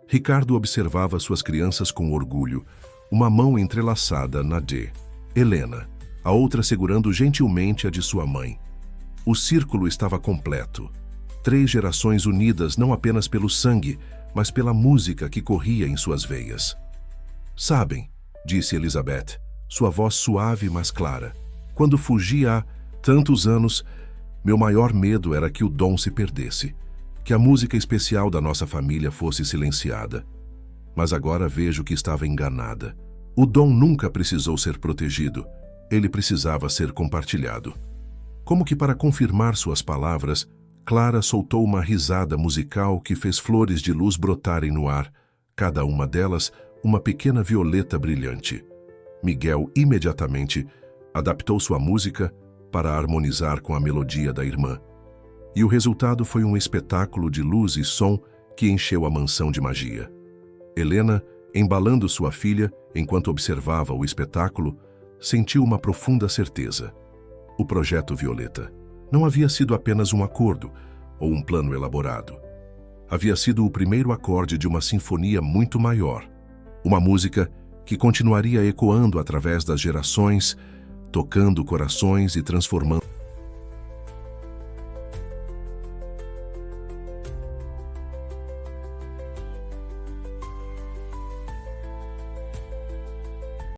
Ricardo observava suas crianças com orgulho, uma mão entrelaçada na de Helena, a outra segurando gentilmente a de sua mãe. O círculo estava completo. 3 gerações unidas não apenas pelo sangue, mas pela música que corria em suas veias. Sabem, disse Elizabeth, sua voz suave mas clara, quando fugi há tantos anos, meu maior medo era que o dom se perdesse, que a música especial da nossa família fosse silenciada. Mas agora vejo que estava enganada. O dom nunca precisou ser protegido, ele precisava ser compartilhado. Como que para confirmar suas palavras, Clara soltou uma risada musical que fez flores de luz brotarem no ar, cada uma delas uma pequena violeta brilhante. Miguel imediatamente adaptou sua música para harmonizar com a melodia da irmã. E o resultado foi um espetáculo de luz e som que encheu a mansão de magia. Helena, embalando sua filha enquanto observava o espetáculo, sentiu uma profunda certeza. O projeto Violeta não havia sido apenas um acordo ou um plano elaborado. Havia sido o primeiro acorde de uma sinfonia muito maior. Uma música que continuaria ecoando através das gerações, tocando corações e transformando